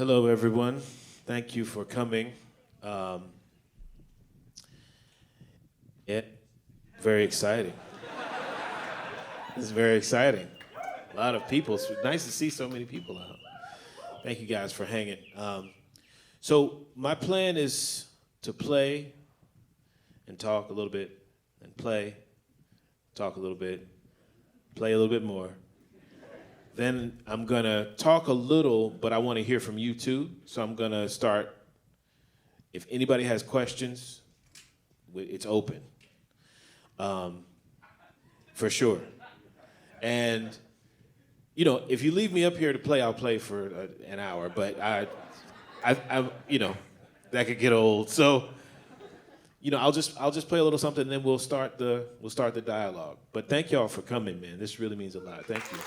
Hello, everyone. Thank you for coming. Very exciting. It's very exciting. A lot of people. It's nice to see so many people out. Thank you guys for hanging. So my plan is to play and talk a little bit, and play, talk a little bit, play a little bit more. Then I'm gonna talk a little, but I want to hear from you too. So I'm gonna start. If anybody has questions, it's open, for sure. And you know, if you leave me up here to play, I'll play for an hour. But I, you know, that could get old. So, you know, I'll just play a little something, and then we'll start the dialogue. But thank y'all for coming, man. This really means a lot. Thank you.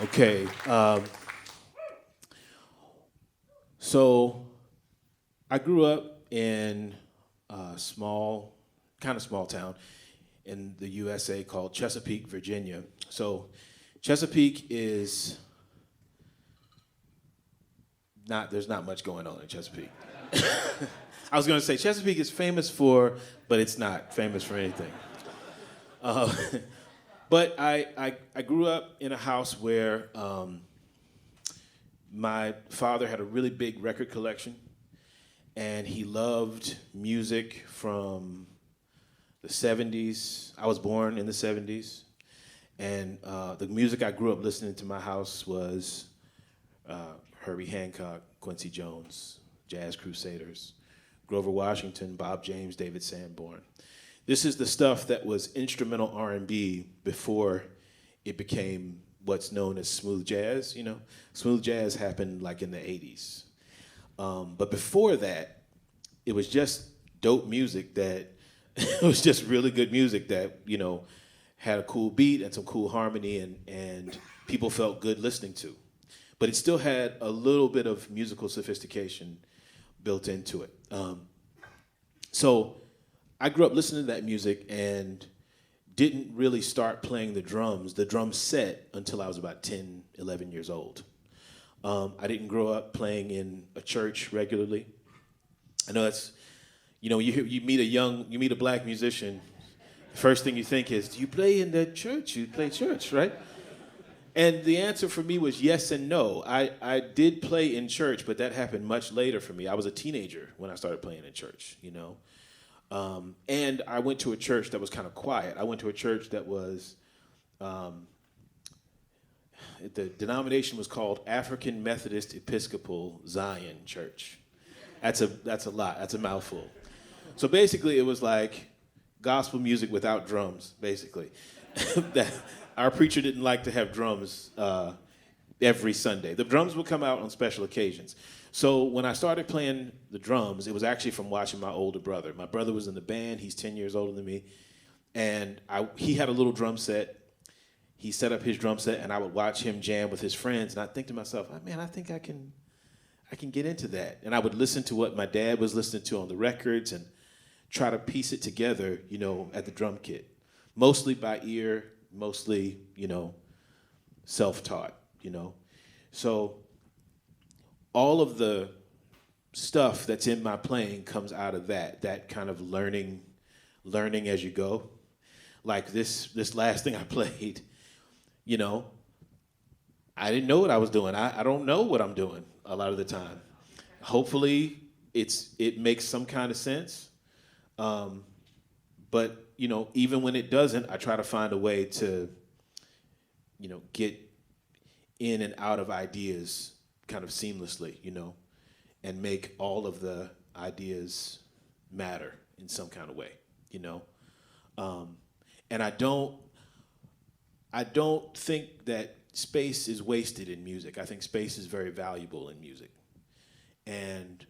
Okay. So I grew up in a kind of small town in the USA called Chesapeake, Virginia. So Chesapeake is there's not much going on in Chesapeake. I was going to say Chesapeake is famous for, but it's not famous for anything. Uh, but I grew up in a house where my father had a really big record collection, and he loved music from the 70s. I was born in the 70s, and the music I grew up listening to my house was Herbie Hancock, Quincy Jones, Jazz Crusaders, Grover Washington, Bob James, David Sanborn. This is the stuff that was instrumental R&B before it became what's known as smooth jazz. You know, smooth jazz happened like in the 80s. But before that, it was just dope music that, it was just really good music that, you know, had a cool beat and some cool harmony and people felt good listening to. But it still had a little bit of musical sophistication built into it. So I grew up listening to that music and didn't really start playing the drum set, until I was about 10, 11 years old. I didn't grow up playing in a church regularly. I know that's, you know, you meet a black musician, the first thing you think is, do you play in the church? You play church, right? And the answer for me was yes and no. I did play in church, but that happened much later for me. I was a teenager when I started playing in church, you know. And I went to a church that was kind of quiet. I went to a church that was, the denomination was called African Methodist Episcopal Zion Church. That's a lot. That's a mouthful. So basically, it was like gospel music without drums. Basically, that our preacher didn't like to have drums every Sunday. The drums would come out on special occasions. So when I started playing the drums, it was actually from watching my older brother. My brother was in the band. He's 10 years older than me, and he had a little drum set. He set up his drum set, and I would watch him jam with his friends. And I'd think to myself, oh, man, I think I can get into that. And I would listen to what my dad was listening to on the records and try to piece it together, you know, at the drum kit. Mostly by ear, mostly, you know, self-taught, you know. So all of the stuff that's in my playing comes out of that kind of learning as you go. Like this last thing I played, you know, I didn't know what I was doing. I don't know what I'm doing a lot of the time. Hopefully it makes some kind of sense. But, you know, even when it doesn't, I try to find a way to, you know, get in and out of ideas kind of seamlessly, you know, and make all of the ideas matter in some kind of way, you know. And I don't think that space is wasted in music. I think space is very valuable in music. And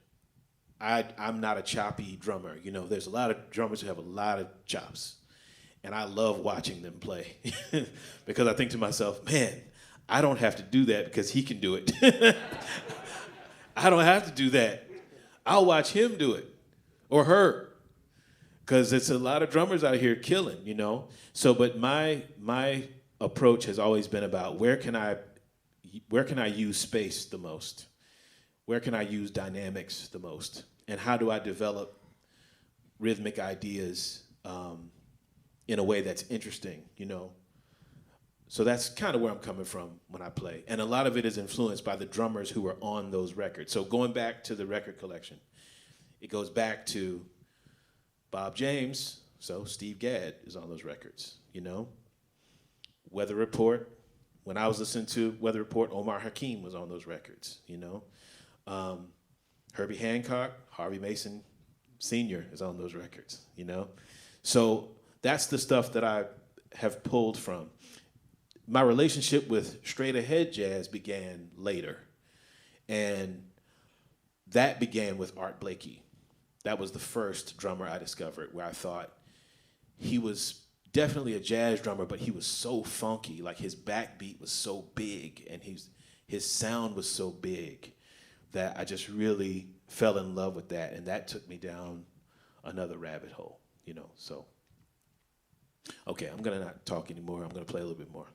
I'm not a choppy drummer. You know, there's a lot of drummers who have a lot of chops. And I love watching them play because I think to myself, man, I don't have to do that because he can do it. I don't have to do that. I'll watch him do it or her because it's a lot of drummers out here killing, you know. So, but my approach has always been about where can I use space the most? Where can I use dynamics the most? And how do I develop rhythmic ideas in a way that's interesting, you know? So that's kind of where I'm coming from when I play. And a lot of it is influenced by the drummers who were on those records. So going back to the record collection, it goes back to Bob James, so Steve Gadd is on those records, you know? Weather Report, when I was listening to Weather Report, Omar Hakim was on those records, you know? Herbie Hancock, Harvey Mason Sr. is on those records, you know? So that's the stuff that I have pulled from. My relationship with straight ahead jazz began later. And that began with Art Blakey. That was the first drummer I discovered where I thought he was definitely a jazz drummer, but he was so funky. Like his backbeat was so big, and his sound was so big that I just really fell in love with that, and that took me down another rabbit hole, you know. So, okay, I'm gonna not talk anymore. I'm gonna play a little bit more.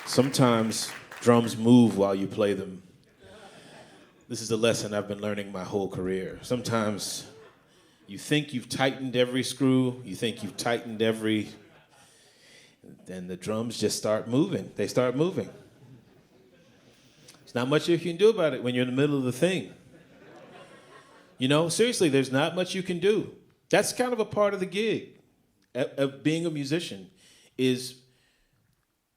Sometimes drums move while you play them. This is a lesson I've been learning my whole career. Sometimes you think you've tightened every screw, you think you've tightened every, and the drums just start moving. They start moving. There's not much you can do about it when you're in the middle of the thing. You know, seriously, there's not much you can do. That's kind of a part of the gig of being a musician is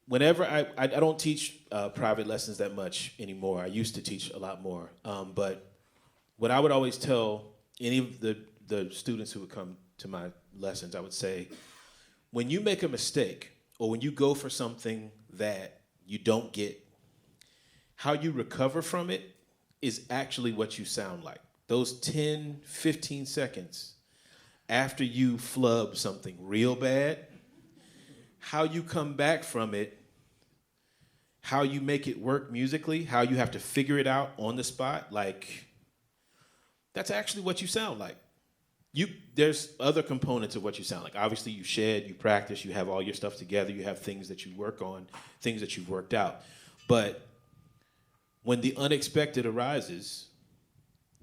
whenever I don't teach private lessons that much anymore. I used to teach a lot more. But what I would always tell any of the the students who would come to my lessons, I would say, when you make a mistake or when you go for something that you don't get, how you recover from it is actually what you sound like. Those 10, 15 seconds after you flub something real bad, how you come back from it, how you make it work musically, how you have to figure it out on the spot, like, that's actually what you sound like. There's other components of what you sound like. Obviously, you shed, you practice, you have all your stuff together, you have things that you work on, things that you've worked out. But when the unexpected arises,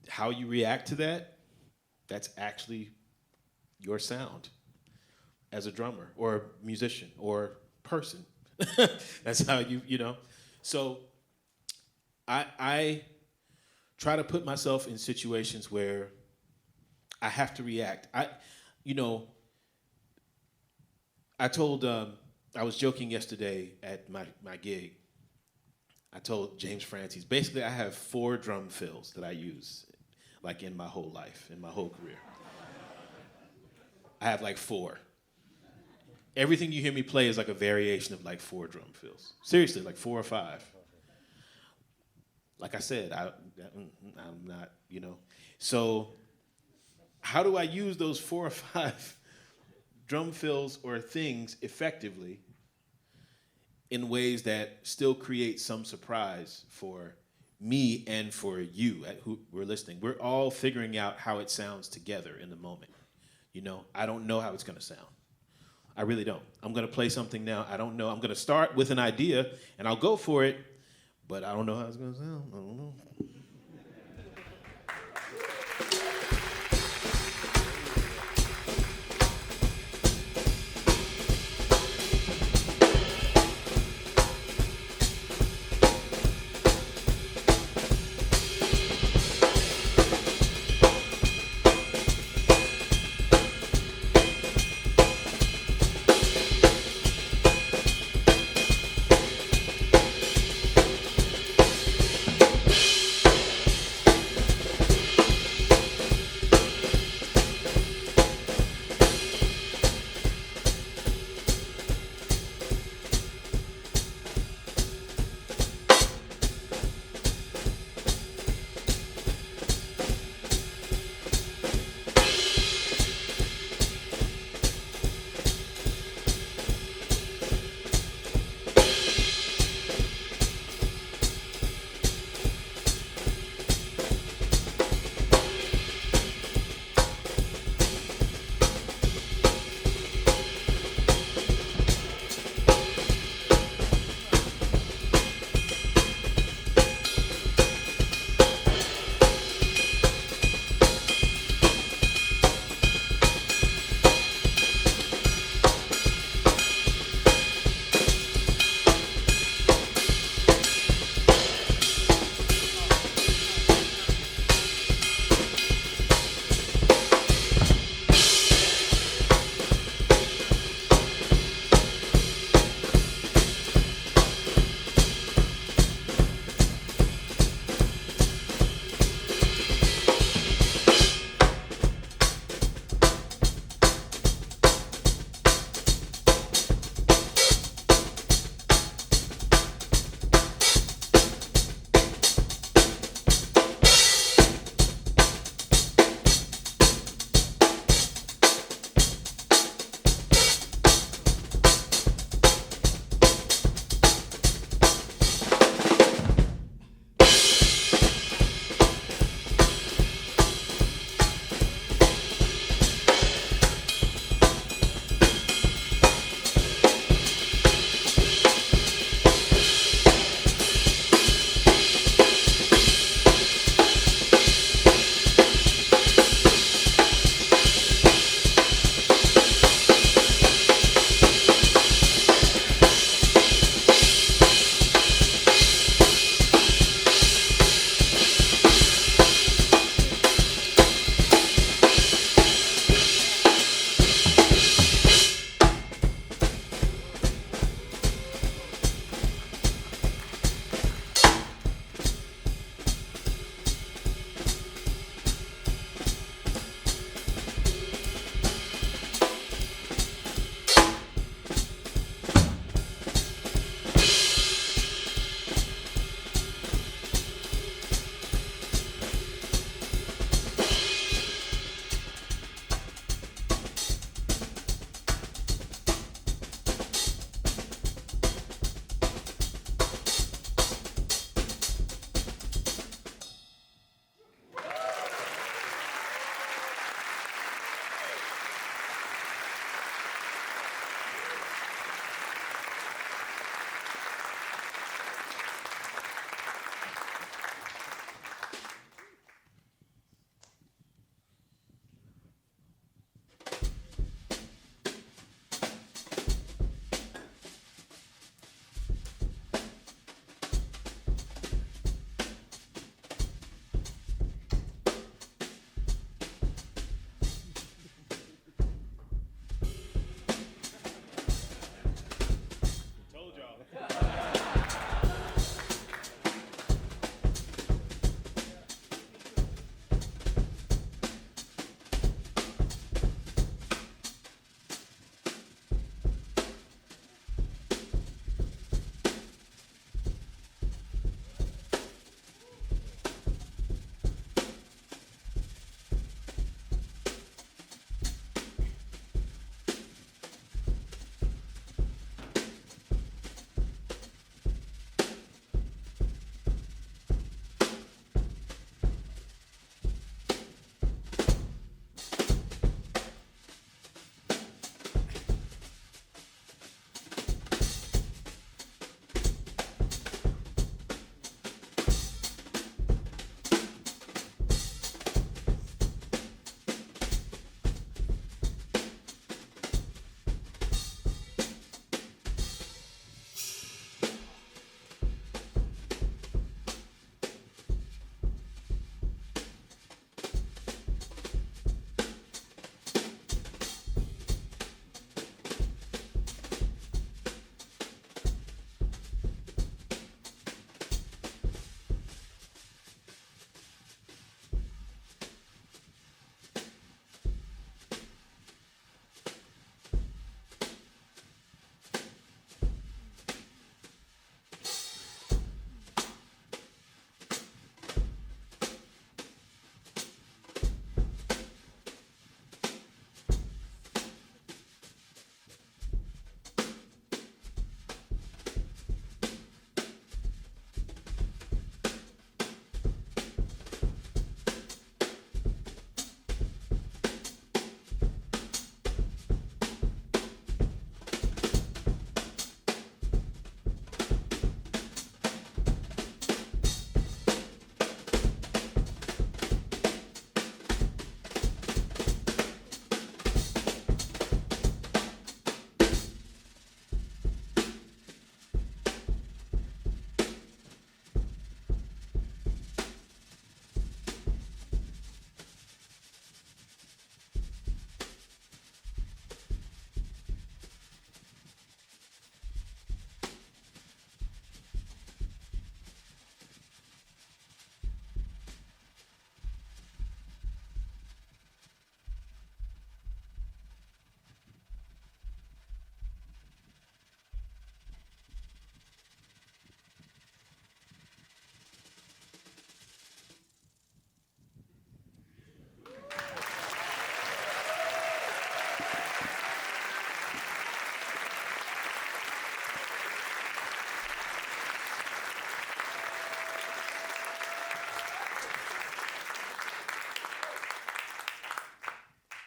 how you react to that, that's actually your sound as a drummer or musician or person. That's how you know. So I try to put myself in situations where I have to react. I was joking yesterday at my gig. I told James Francis, basically I have 4 drum fills that I use, like in my whole life, in my whole career. I have like 4. Everything you hear me play is like a variation of like 4 drum fills. Seriously, like 4 or 5. Like I said, I'm not, So how do I use those 4 or 5 drum fills or things effectively in ways that still create some surprise for me and for you who were listening? We're all figuring out how it sounds together in the moment. I don't know how it's going to sound. I really don't. I'm going to play something now. I don't know. I'm going to start with an idea, and I'll go for it, but I don't know how it's going to sound. I don't know.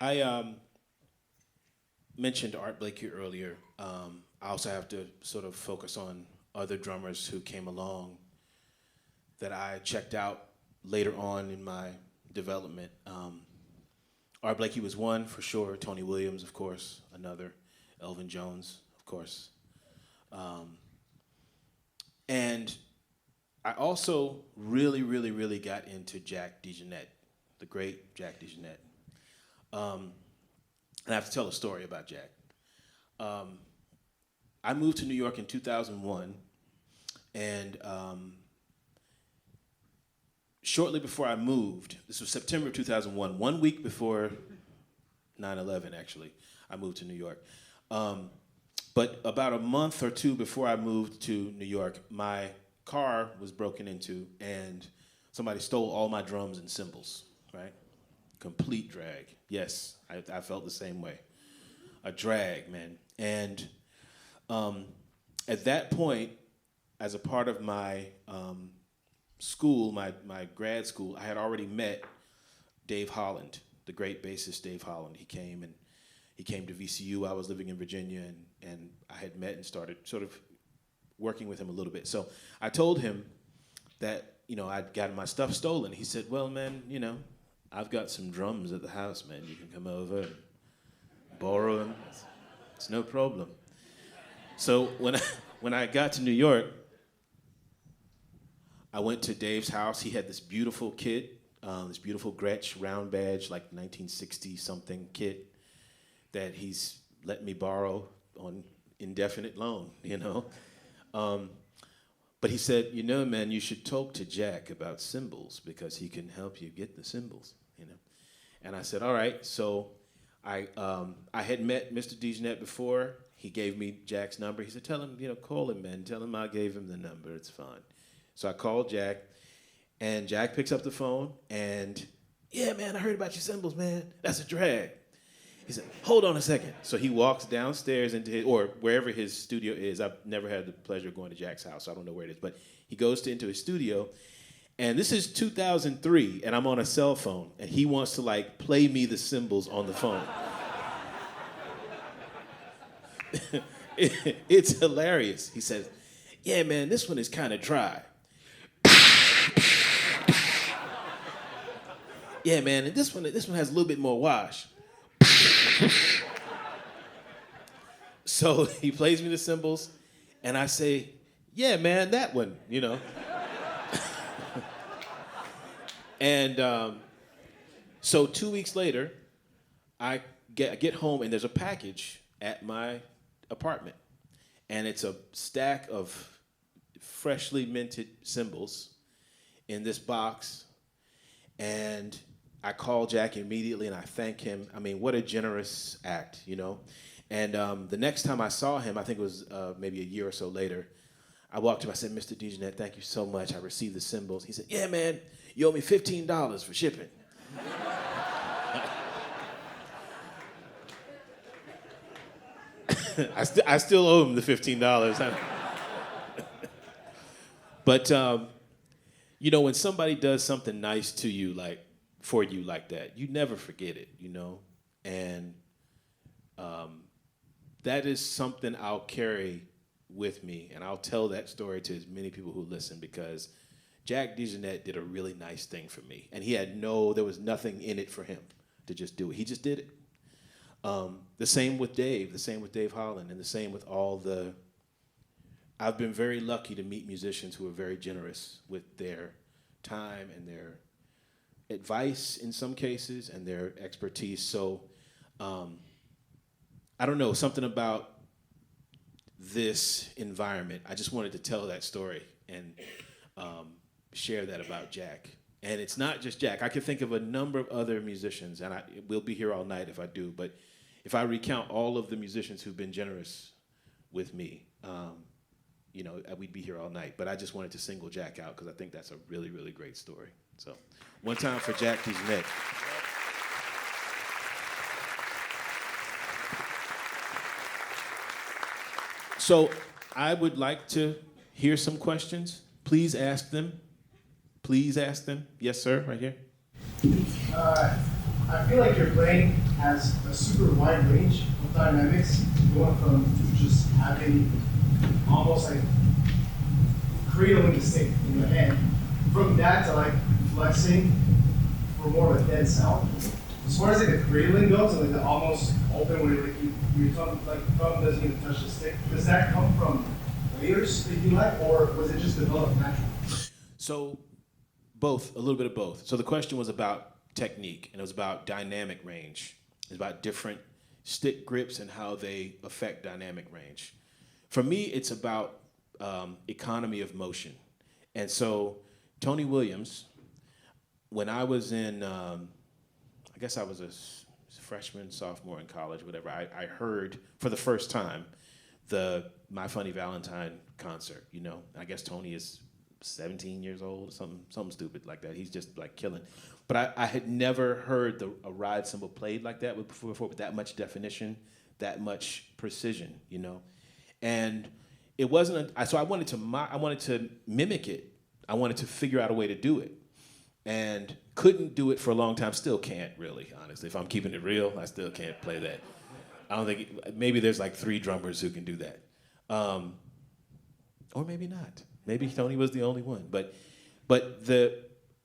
I mentioned Art Blakey earlier. I also have to sort of focus on other drummers who came along that I checked out later on in my development. Art Blakey was one, for sure. Tony Williams, of course, another. Elvin Jones, of course. And I also really, really, really got into Jack DeJohnette, the great Jack DeJohnette. And I have to tell a story about Jack. I moved to New York in 2001, and shortly before I moved, this was September of 2001, 1 week before 9/11, actually, I moved to New York. But about a month or two before I moved to New York, my car was broken into, and somebody stole all my drums and cymbals, right? Complete drag. Yes, I felt the same way. A drag, man. And at that point, as a part of my school, my grad school, I had already met Dave Holland, the great bassist Dave Holland. He came to VCU. I was living in Virginia, and I had met and started sort of working with him a little bit. So I told him that, I'd gotten my stuff stolen. He said, well, man, I've got some drums at the house, man. You can come over and borrow them. It's no problem. So when I got to New York, I went to Dave's house. He had this beautiful kit, this beautiful Gretsch round badge, like 1960-something kit that he's let me borrow on indefinite loan, But he said, man, you should talk to Jack about cymbals because he can help you get the cymbals, And I said, all right. So I had met Mr. DeJohnette before. He gave me Jack's number. He said, tell him, call him, man. Tell him I gave him the number. It's fine. So I called Jack, and Jack picks up the phone, and, yeah, man, I heard about your cymbals, man. That's a drag. He said, hold on a second. So he walks downstairs into or wherever his studio is. I've never had the pleasure of going to Jack's house, so I don't know where it is. But he goes into his studio, and this is 2003, and I'm on a cell phone, and he wants to, play me the cymbals on the phone. It's hilarious. He says, yeah, man, this one is kind of dry. Yeah, man, and this one has a little bit more wash. So he plays me the cymbals, and I say, yeah, man, that one, And so 2 weeks later, I get home, and there's a package at my apartment. And it's a stack of freshly minted cymbals in this box. And I call Jack immediately, and I thank him. I mean, what a generous act, And the next time I saw him, I think it was maybe a year or so later, I walked to him. I said, Mr. DeJohnette, thank you so much. I received the cymbals. He said, yeah, man, you owe me $15 for shipping. I still owe him the $15. But, when somebody does something nice to you, for you like that, you never forget it, And that is something I'll carry with me, and I'll tell that story to as many people who listen, because Jack DeJohnette did a really nice thing for me, and there was nothing in it for him to just do it. He just did it. The same with Dave Holland, and the same with I've been very lucky to meet musicians who are very generous with their time and their advice in some cases and their expertise. So I don't know, something about this environment. I just wanted to tell that story and share that about Jack. And it's not just Jack. I can think of a number of other musicians, and we'll be here all night if I do, but if I recount all of the musicians who've been generous with me, we'd be here all night. But I just wanted to single Jack out because I think that's a really, really great story. So one time for Jack DeJohnette. So I would like to hear some questions. Please ask them. Please ask them. Yes, sir, right here. I feel like you're playing has a super wide range of dynamics, going from just having almost like cradling the stick in your hand, from that to like flexing for more of a dead sound. As far as like the cradling goes, and like the almost open where like your thumb, thumb doesn't even touch the stick, does that come from layers that you like, or was it just developed naturally? So both, a little bit of both. So the question was about technique, and it was about dynamic range. It's about different stick grips and how they affect dynamic range. For me, it's about economy of motion. And so Tony Williams, when I was in, I guess I was a freshman, sophomore in college, whatever, I heard for the first time the My Funny Valentine concert, you know. I guess Tony is 17 years old, or something stupid like that. He's just like killing. But I had never heard a ride cymbal played like that before, with that much definition, that much precision, you know. And it wasn't. So I wanted to mimic it. I wanted to figure out a way to do it, and couldn't do it for a long time. Still can't really, honestly. If I'm keeping it real, I still can't play that. I don't think. Maybe there's like 3 drummers who can do that, or maybe not. Maybe Tony was the only one. But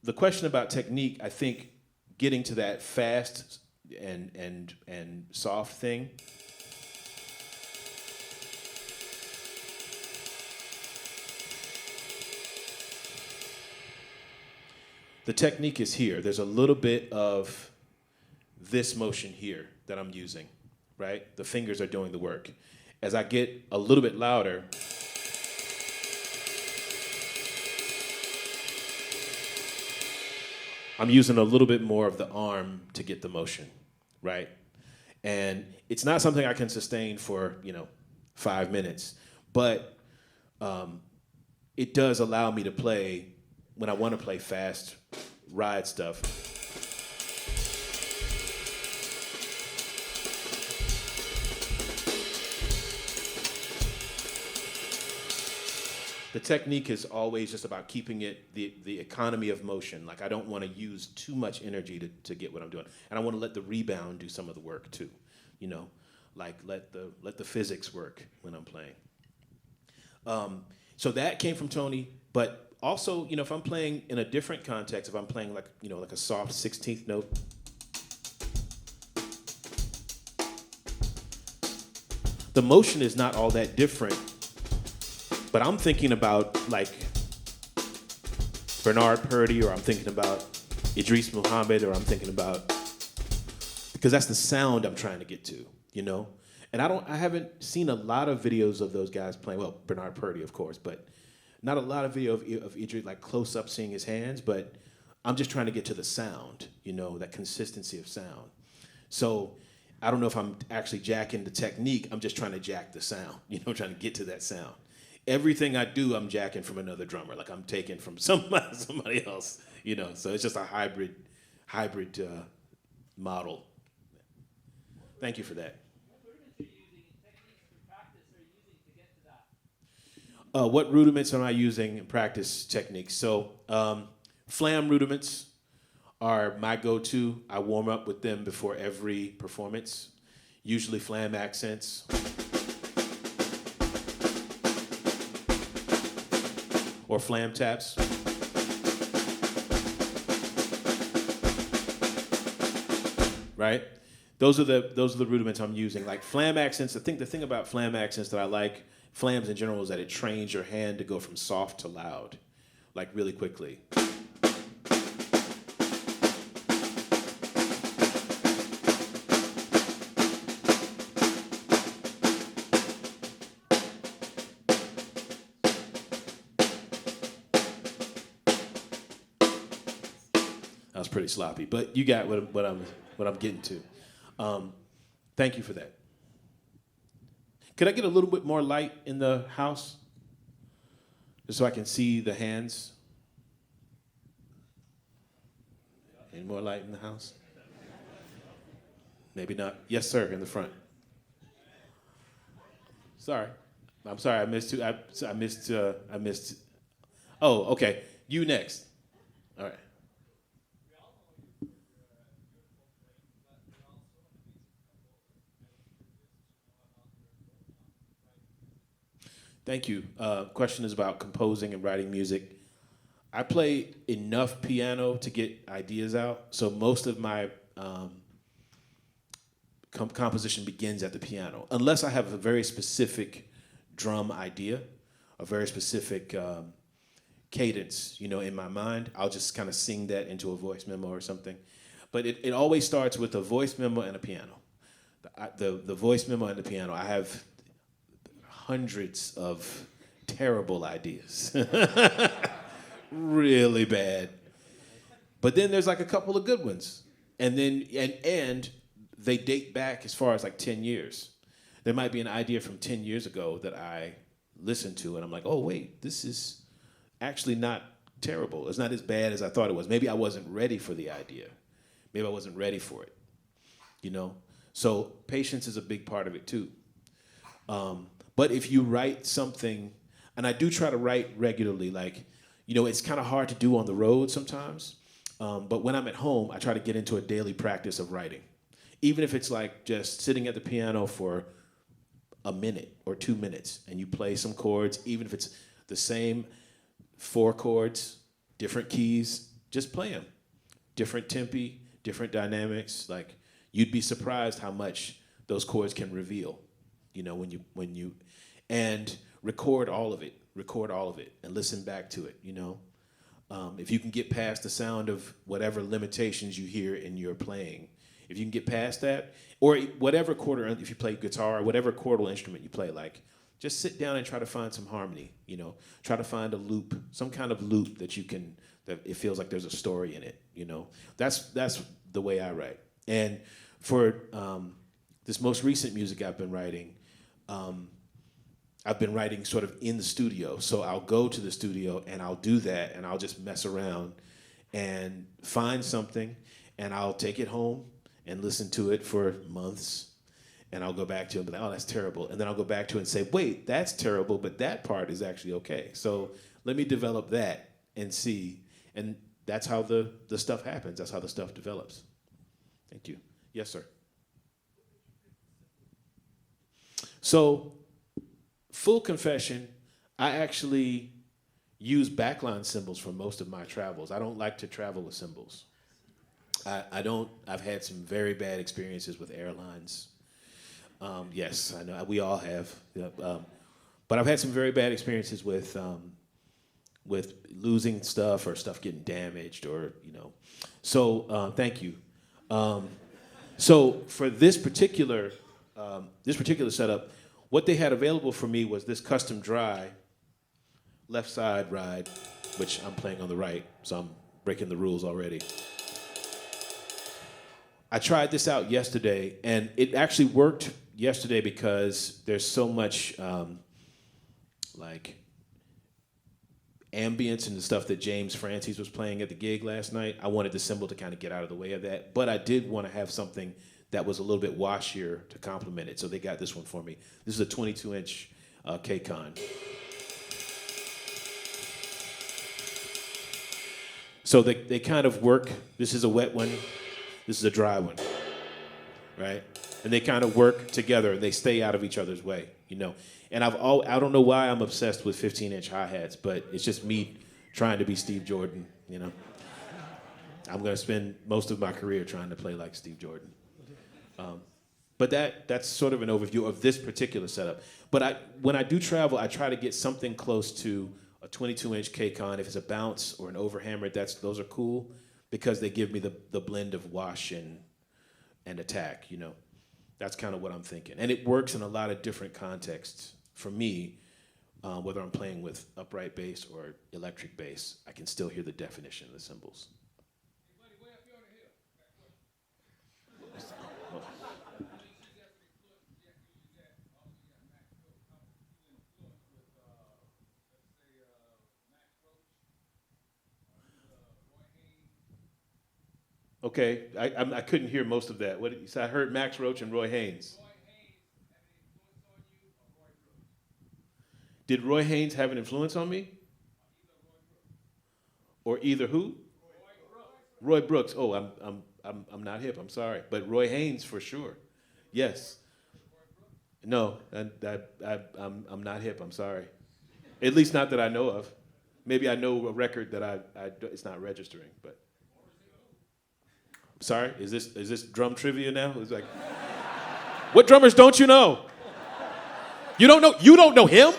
the question about technique, I think, getting to that fast and soft thing. The technique is here. There's a little bit of this motion here that I'm using, right? The fingers are doing the work. As I get a little bit louder, I'm using a little bit more of the arm to get the motion, right? And it's not something I can sustain for, 5 minutes, but it does allow me to play when I want to play fast ride stuff. The technique is always just about keeping it the economy of motion. Like, I don't want to use too much energy to get what I'm doing, and I want to let the rebound do some of the work too. Like let the physics work when I'm playing. So that came from Tony, but also, if I'm playing in a different context, if I'm playing like a soft 16th note, the motion is not all that different. But I'm thinking about like Bernard Purdie, or I'm thinking about Idris Muhammad, or I'm thinking about, because that's the sound I'm trying to get to, And I haven't seen a lot of videos of those guys playing. Well, Bernard Purdie, of course, but not a lot of video of Idris, like close up seeing his hands. But I'm just trying to get to the sound, that consistency of sound. So I don't know if I'm actually jacking the technique. I'm just trying to jack the sound, trying to get to that sound. Everything I do, I'm jacking from another drummer. Like, I'm taking from somebody else, So it's just a hybrid model. Thank you for that. What rudiments am I using in practice techniques? So flam rudiments are my go-to. I warm up with them before every performance. Usually flam accents. Or flam taps. Right? Those are the rudiments I'm using. Like flam accents, the thing about flam accents that I like, flams in general, is that it trains your hand to go from soft to loud, like really quickly. That was pretty sloppy, but you got what I'm getting to. Thank you for that. Could I get a little bit more light in the house, just so I can see the hands? Any more light in the house? Maybe not. Yes, sir, in the front. Sorry, I'm sorry. I missed you. I missed. Oh, okay. You next. All right. Thank you. Question is about composing and writing music. I play enough piano to get ideas out, so most of my composition begins at the piano, unless I have a very specific drum idea, a very specific cadence, in my mind. I'll just kind of sing that into a voice memo or something. But it always starts with a voice memo and a piano. The voice memo and the piano. I have hundreds of terrible ideas. Really bad. But then there's like a couple of good ones. And then and they date back as far as like 10 years. There might be an idea from 10 years ago that I listened to and I'm like, oh wait, this is actually not terrible. It's not as bad as I thought it was. Maybe I wasn't ready for the idea. Maybe I wasn't ready for it. So patience is a big part of it too. But if you write something, and I do try to write regularly, like, it's kind of hard to do on the road sometimes. But when I'm at home, I try to get into a daily practice of writing. Even if it's like just sitting at the piano for a minute or 2 minutes and you play some chords, even if it's the same 4 chords, different keys, just play them. Different tempi, different dynamics. Like, you'd be surprised how much those chords can reveal, when you and record all of it and listen back to it, If you can get past the sound of whatever limitations you hear in your playing, if you can get past that, or whatever if you play guitar, whatever chordal instrument you play, like, just sit down and try to find some harmony, try to find a loop, some kind of loop that it feels like there's a story in it, That's the way I write. And for this most recent music I've been writing sort of in the studio. So I'll go to the studio and I'll do that and I'll just mess around and find something and I'll take it home and listen to it for months. And I'll go back to it and be like, oh, that's terrible. And then I'll go back to it and say, wait, that's terrible, but that part is actually okay. So let me develop that and see. And that's how the stuff happens. That's how the stuff develops. Thank you. Yes, sir. So, full confession, I actually use backline cymbals for most of my travels. I don't like to travel with cymbals. I've had some very bad experiences with airlines. Yes, I know, we all have. But I've had some very bad experiences with losing stuff or stuff getting damaged or, So, thank you. So for this particular setup, what they had available for me was this custom dry left side ride, which I'm playing on the right, so I'm breaking the rules already. I tried this out yesterday, and it actually worked yesterday because there's so much ambience and the stuff that James Francis was playing at the gig last night. I wanted the cymbal to kind of get out of the way of that, but I did want to have something that was a little bit washier to complement it, so they got this one for me. This is a 22-inch K-Con. So they kind of work. This is a wet one. This is a dry one, right? And they kind of work together. They stay out of each other's way, And I don't know why I'm obsessed with 15-inch hi-hats, but it's just me trying to be Steve Jordan, I'm going to spend most of my career trying to play like Steve Jordan. But that's sort of an overview of this particular setup. But when I do travel, I try to get something close to a 22-inch K-Con. If it's a bounce or an overhammer, those are cool because they give me the blend of wash and attack, That's kind of what I'm thinking. And it works in a lot of different contexts. For me, whether I'm playing with upright bass or electric bass, I can still hear the definition of the cymbals. Okay, I couldn't hear most of that. What did you say? I heard Max Roach and Roy Haynes. Did Roy Haynes have an influence on me? Or either who? Roy Brooks. Oh, I'm not hip. I'm sorry, but Roy Haynes for sure. Yes. No, I'm not hip. I'm sorry. At least not that I know of. Maybe I know a record that it's not registering, but. Sorry, is this drum trivia now? It's like, what drummers don't you know? You don't know him?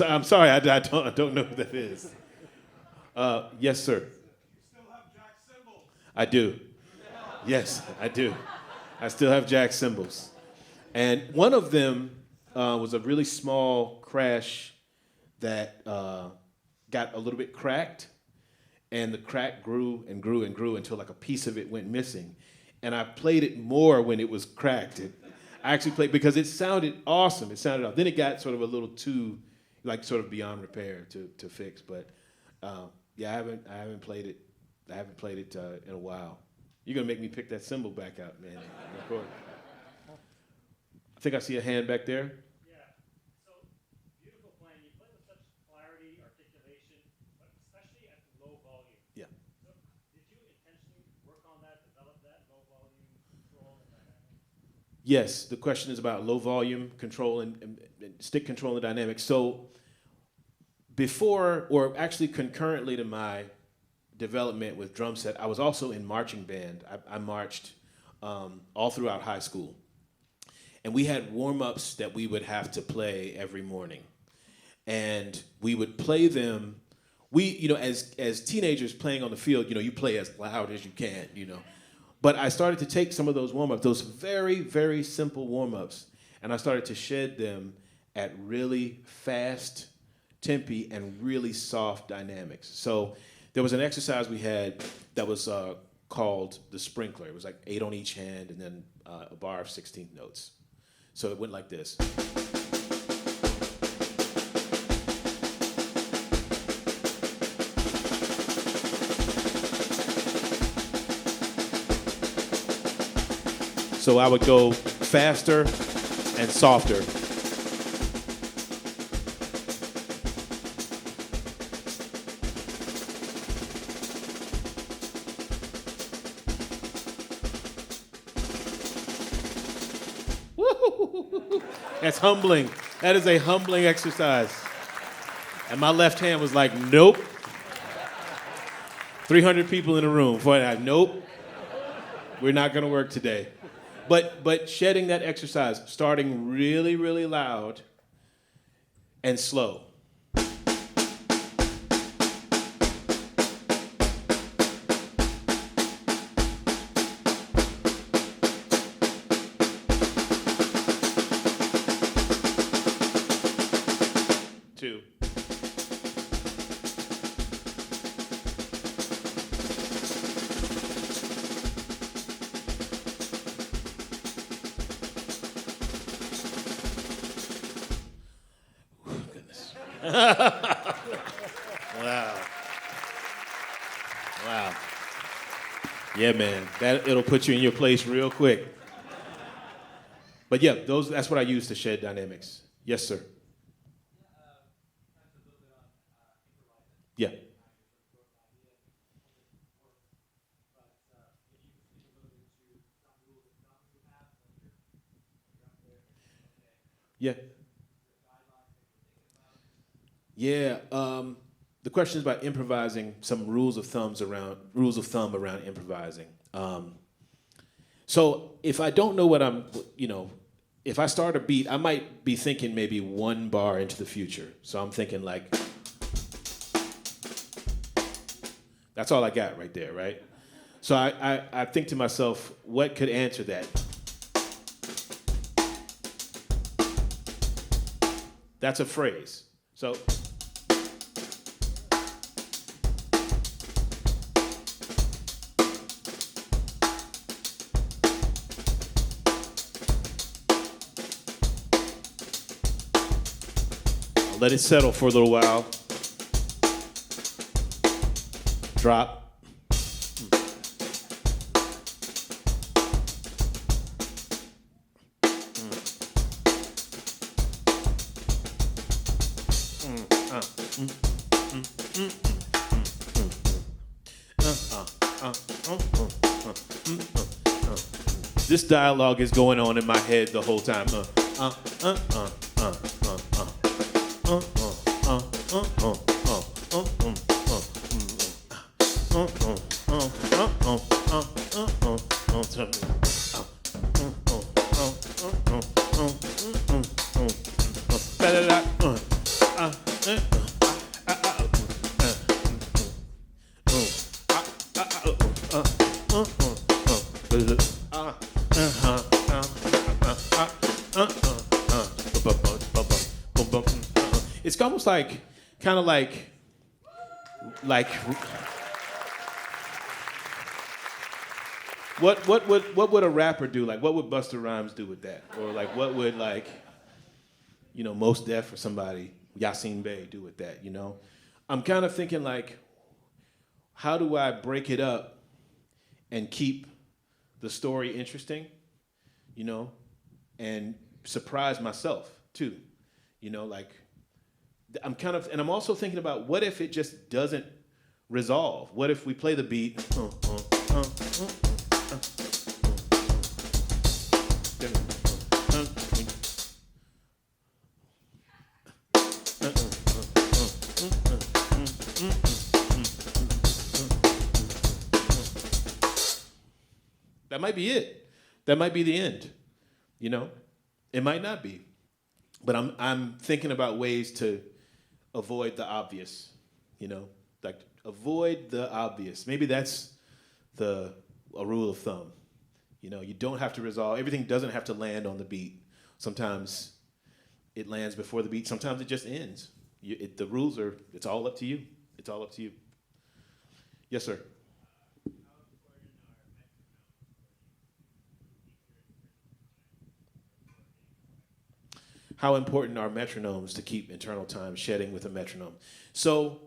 I'm sorry, I don't know who that is. Yes, sir. You still have Jack cymbals. I do. Yes, I do. I still have Jack cymbals. And one of them was a really small crash that got a little bit cracked. And the crack grew and grew and grew until like a piece of it went missing. And I played it more when it was cracked. I actually played because it sounded awesome. It sounded awesome. Then it got sort of a little too, like sort of beyond repair to fix. But yeah, I haven't played it. I haven't played it in a while. You're gonna make me pick that cymbal back out, man. I think I see a hand back there. Yes, the question is about low volume control and stick control and dynamics. So before, or actually concurrently to my development with drum set, I was also in marching band. I marched all throughout high school. And we had warm-ups that we would have to play every morning. And we would play them, as teenagers playing on the field, you play as loud as you can, But I started to take some of those warm-ups, those very, very simple warm-ups, and I started to shed them at really fast tempi and really soft dynamics. So there was an exercise we had that was called the sprinkler. It was like 8 on each hand and then a bar of 16th notes. So it went like this. So I would go faster and softer. Woo! That's humbling. That is a humbling exercise. And my left hand was like, nope. 300 people in the room. Nope. We're not going to work today. But shedding that exercise, starting really, really loud and slow. Two. Wow. Yeah, man. It'll put you in your place real quick. But yeah, that's what I use to shed dynamics. Yes, sir. Yeah. Yeah. Yeah. The question is about improvising. Some rules of thumb around improvising. So if I don't know what if I start a beat, I might be thinking maybe one bar into the future. So I'm thinking like, that's all I got right there, right? So I think to myself, what could answer that? That's a phrase. So. Let it settle for a little while. Drop. This dialogue is going on in my head the whole time. It's almost like, kind of like, what would a rapper do? Like, what would Busta Rhymes do with that? Or like, what would Mos Def or somebody, Yasin Bey, do with that? You know, I'm kind of thinking like, how do I break it up and keep the story interesting? You know, and surprise myself too. You know, like. And I'm also thinking about what if it just doesn't resolve? What if we play the beat? That might be it. That might be the end. You know, it might not be. But I'm thinking about ways to avoid the obvious, you know, like avoid the obvious. Maybe that's a rule of thumb. You know, you don't have to resolve. Everything doesn't have to land on the beat. Sometimes it lands before the beat. Sometimes it just ends. The rules are, it's all up to you. It's all up to you. Yes, sir. How important are metronomes to keep internal time shedding with a metronome? So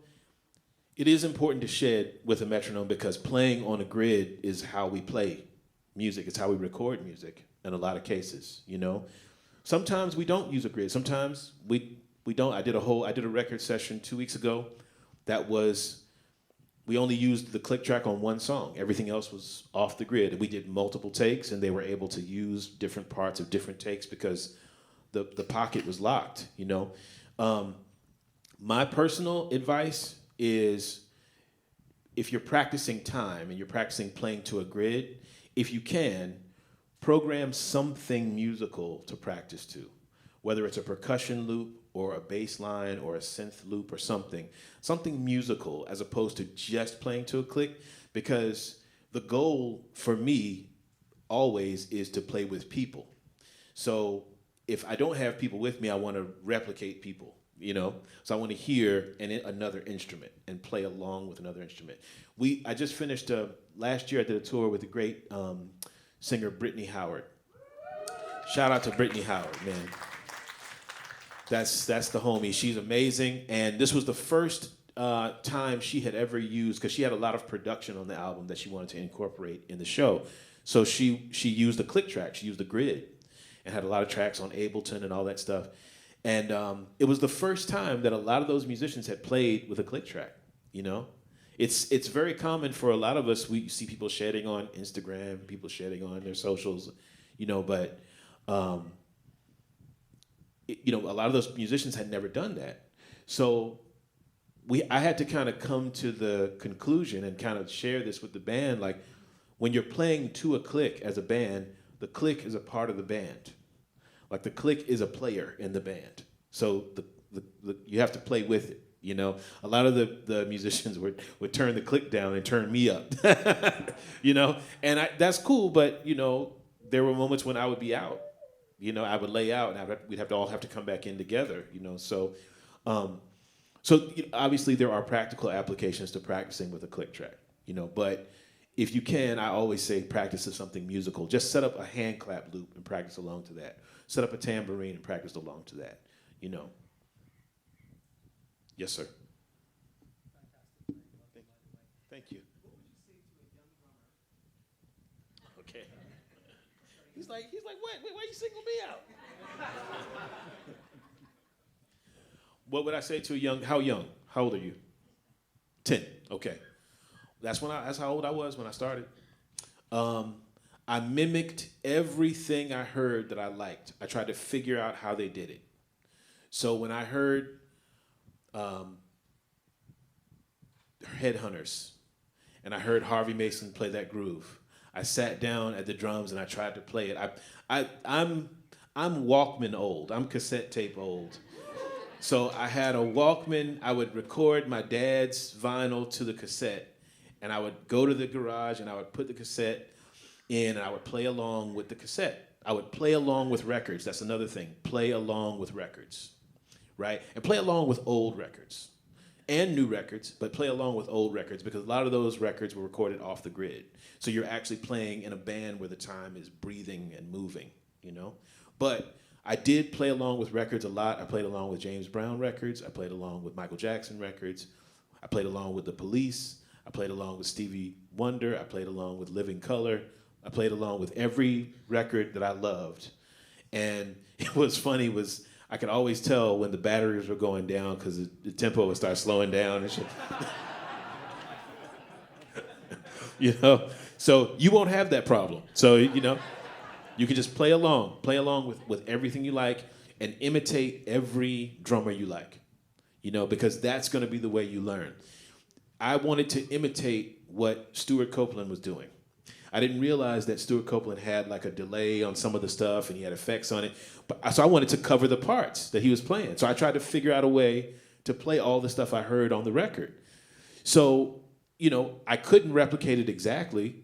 it is important to shed with a metronome because playing on a grid is how we play music. It's how we record music in a lot of cases, you know? Sometimes we don't use a grid. Sometimes we don't. I did a record session 2 weeks ago that was, we only used the click track on one song. Everything else was off the grid. And we did multiple takes and they were able to use different parts of different takes because the pocket was locked, you know. My personal advice is if you're practicing time and you're practicing playing to a grid, if you can, program something musical to practice to, whether it's a percussion loop or a bass line or a synth loop or something musical as opposed to just playing to a click, because the goal for me always is to play with people. So if I don't have people with me, I want to replicate people, you know? So I want to hear another instrument and play along with another instrument. I just finished, last year I did a tour with the great singer Brittany Howard. Shout out to Brittany Howard, man. That's the homie. She's amazing. And this was the first time she had ever used, because she had a lot of production on the album that she wanted to incorporate in the show. So she used the click track, she used the grid, and had a lot of tracks on Ableton and all that stuff. And it was the first time that a lot of those musicians had played with a click track, you know? It's very common for a lot of us. We see people shedding on Instagram, people shedding on their socials, you know, but you know, a lot of those musicians had never done that. So I had to kind of come to the conclusion and kind of share this with the band, like when you're playing to a click as a band, the click is a part of the band. Like the click is a player in the band. So you have to play with it, you know? A lot of the musicians would turn the click down and turn me up, you know? And that's cool, but, you know, there were moments when I would be out. You know, I would lay out and we'd all have to come back in together, you know? So obviously there are practical applications to practicing with a click track, you know? But if you can, I always say practice of something musical. Just set up a hand clap loop and practice along to that. Set up a tambourine and practice along to that, you know. Yes, sir. Thank you. Okay. He's like, what? Wait, why you single me out? What would I say to a young, how young? How old are you? 10, okay. That's how old I was when I started. I mimicked everything I heard that I liked. I tried to figure out how they did it. So when I heard Headhunters and I heard Harvey Mason play that groove, I sat down at the drums and I tried to play it. I'm Walkman old. I'm cassette tape old. So I had a Walkman. I would record my dad's vinyl to the cassette, and I would go to the garage and I would put the cassette in and I would play along with the cassette. I would play along with records. That's another thing. Play along with records, right? And play along with old records and new records, but play along with old records because a lot of those records were recorded off the grid. So you're actually playing in a band where the time is breathing and moving, you know? But I did play along with records a lot. I played along with James Brown records. I played along with Michael Jackson records. I played along with The Police. I played along with Stevie Wonder. I played along with Living Colour. I played along with every record that I loved. And it was funny was I could always tell when the batteries were going down because the tempo would start slowing down and shit. You know? So you won't have that problem. So, you know, you can just play along with everything you like and imitate every drummer you like, you know, because that's going to be the way you learn. I wanted to imitate what Stuart Copeland was doing. I didn't realize that Stuart Copeland had like a delay on some of the stuff and he had effects on it. So I wanted to cover the parts that he was playing. So I tried to figure out a way to play all the stuff I heard on the record. So, you know, I couldn't replicate it exactly,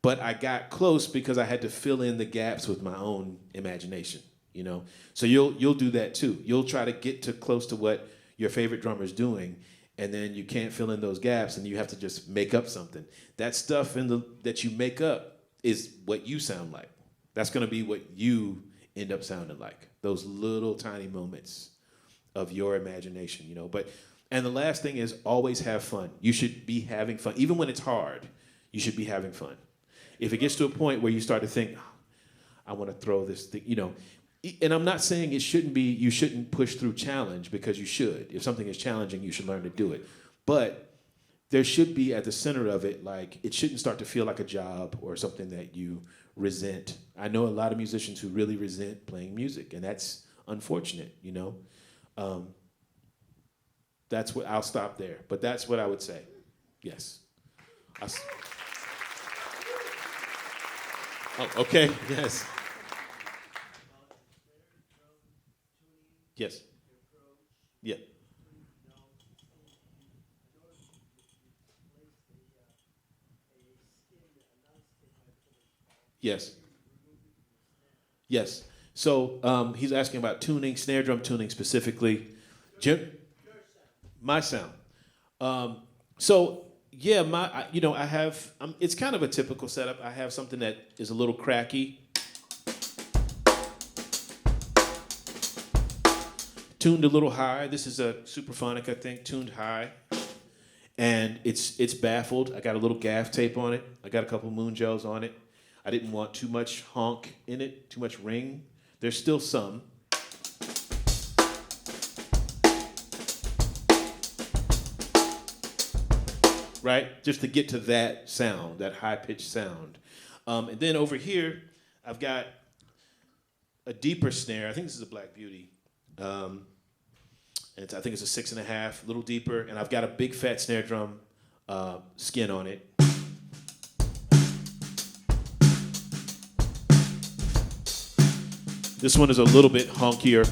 but I got close because I had to fill in the gaps with my own imagination, you know? So you'll do that too. You'll try to get to close to what your favorite drummer's doing, and then you can't fill in those gaps and you have to just make up something. That stuff that you make up is what you sound like. That's gonna be what you end up sounding like. Those little tiny moments of your imagination, you know? And the last thing is always have fun. You should be having fun. Even when it's hard, you should be having fun. If it gets to a point where you start to think, oh, I wanna throw this thing, you know, and I'm not saying you shouldn't push through challenge because you should. If something is challenging, you should learn to do it. But there should be at the center of it, like, it shouldn't start to feel like a job or something that you resent. I know a lot of musicians who really resent playing music, and that's unfortunate, you know? That's what, I'll stop there. But that's what I would say, yes. Oh, okay, yes. Yes. Yeah. Yes. Yes. So he's asking about tuning, snare drum tuning specifically. Jim? My sound. So yeah, I have. It's kind of a typical setup. I have something that is a little cracky. Tuned a little high. This is a Superphonic, I think, tuned high. And it's baffled. I got a little gaff tape on it. I got a couple moon gels on it. I didn't want too much honk in it, too much ring. There's still some. Right? Just to get to that sound, that high-pitched sound. And then over here, I've got a deeper snare. I think this is a Black Beauty. I think it's a 6.5, a little deeper, and I've got a big fat snare drum skin on it. This one is a little bit honkier.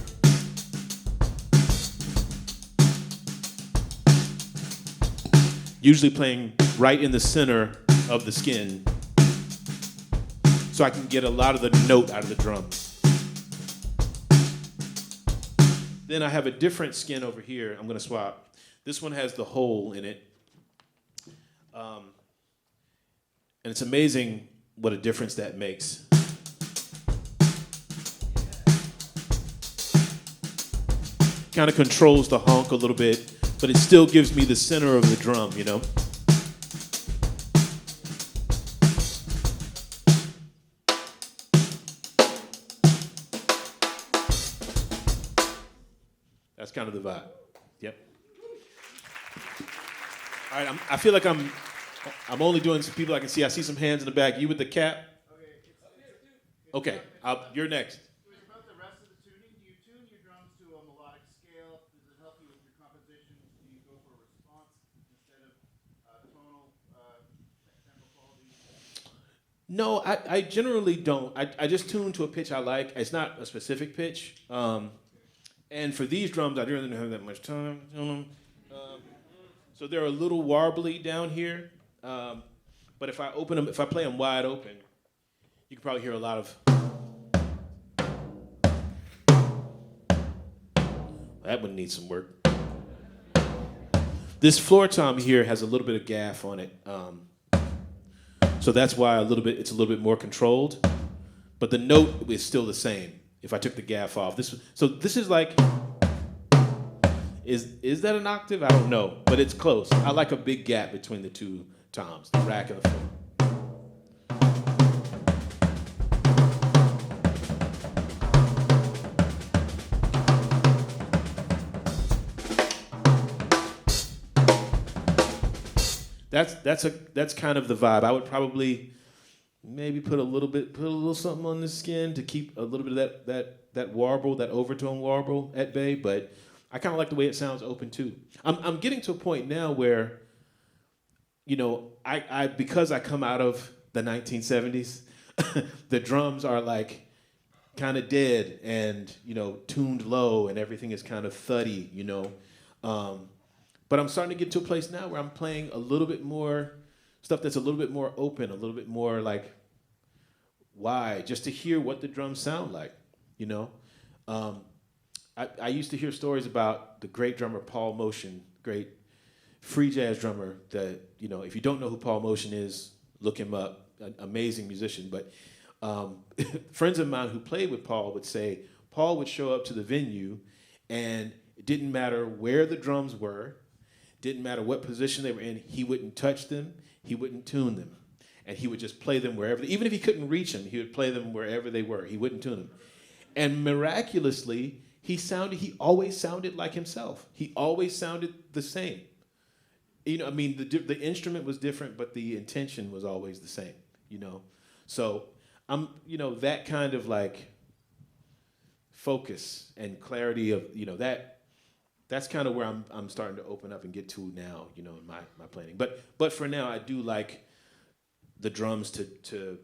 Usually playing right in the center of the skin so I can get a lot of the note out of the drum. Then I have a different skin over here. I'm gonna swap. This one has the hole in it. And it's amazing what a difference that makes. Kind of controls the honk a little bit, but it still gives me the center of the drum, you know? That's kind of the vibe. Yep. All right, I feel like I'm only doing some people I can see. I see some hands in the back. You with the cap? Okay, Okay, you're next. It was about the rest of the tuning. Do you tune your drums to a melodic scale? Does it help you with your composition? Do you go for a response instead of tonal tempo quality? No, I generally don't. I just tune to a pitch I like. It's not a specific pitch. And for these drums, I really don't have that much time. So they're a little warbly down here. But if I open them, if I play them wide open, you can probably hear a lot of. That would need some work. This floor tom here has a little bit of gaff on it. So that's why it's a little bit more controlled. But the note is still the same if I took the gaff off. This is like, is that an octave? I don't know, but it's close. I like a big gap between the two toms, the rack and the floor. That's kind of the vibe. I would probably maybe put a little something on the skin to keep a little bit of that warble, that overtone warble at bay. But I kind of like the way it sounds open too. I'm getting to a point now where, you know, I because I come out of the 1970s, the drums are like kind of dead and, you know, tuned low and everything is kind of thuddy, you know. But I'm starting to get to a place now where I'm playing a little bit more stuff that's a little bit more open, a little bit more like wide, just to hear what the drums sound like, you know. I used to hear stories about the great drummer Paul Motion, great free jazz drummer that, you know, if you don't know who Paul Motion is, look him up, an amazing musician. But friends of mine who played with Paul would say Paul would show up to the venue and it didn't matter where the drums were, didn't matter what position they were in, he wouldn't touch them, he wouldn't tune them. And he would just play them wherever, even if he couldn't reach them, he would play them wherever they were. He wouldn't tune them. And miraculously, he always sounded like himself. He always sounded the same. You know, I mean, the instrument was different, but the intention was always the same, you know. So you know, that kind of like focus and clarity of, you know, that's kind of where I'm starting to open up and get to now, you know, in my playing. But for now, I do like the drums to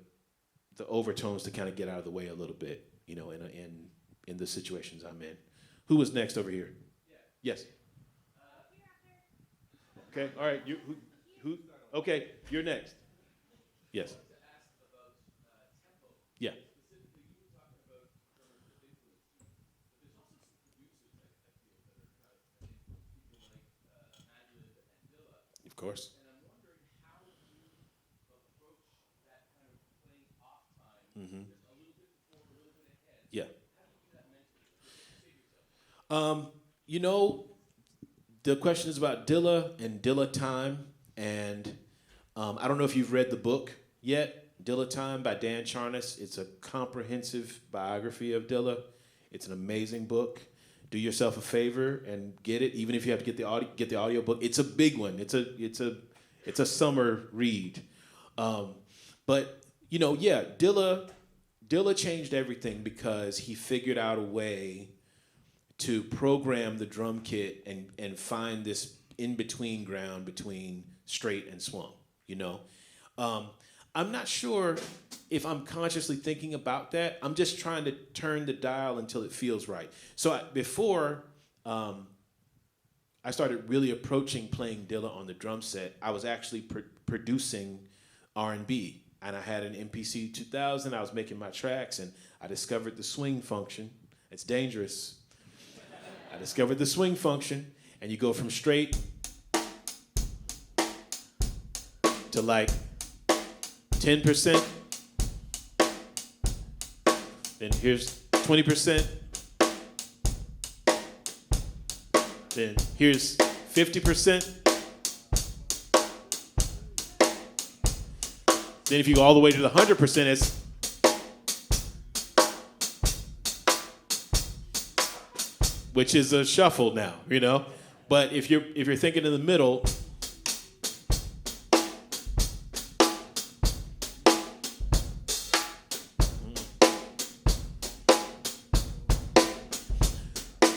the overtones to kind of get out of the way a little bit, you know, in the situations I'm in. Who was next over here? Yeah. Yes. Okay. All right. Who? Okay. You're next. Yes. Yeah. Of course. Mm-hmm. Yeah. You know, the question is about Dilla and Dilla time, and I don't know if you've read the book yet, Dilla Time by Dan Charnas. It's a comprehensive biography of Dilla. It's an amazing book. Do yourself a favor and get it, even if you have to get the audio book. It's a big one. It's a summer read. But you know, yeah, Dilla changed everything because he figured out a way to program the drum kit and find this in-between ground between straight and swung, you know? I'm not sure if I'm consciously thinking about that. I'm just trying to turn the dial until it feels right. So before I started really approaching playing Dilla on the drum set, I was actually producing R&B. And I had an MPC 2000. I was making my tracks, and I discovered the swing function. It's dangerous. I discovered the swing function, and you go from straight to like 10%. Then here's 20%. Then here's 50%. Then if you go all the way to the 100%, it's which is a shuffle now, you know. But if you're thinking in the middle,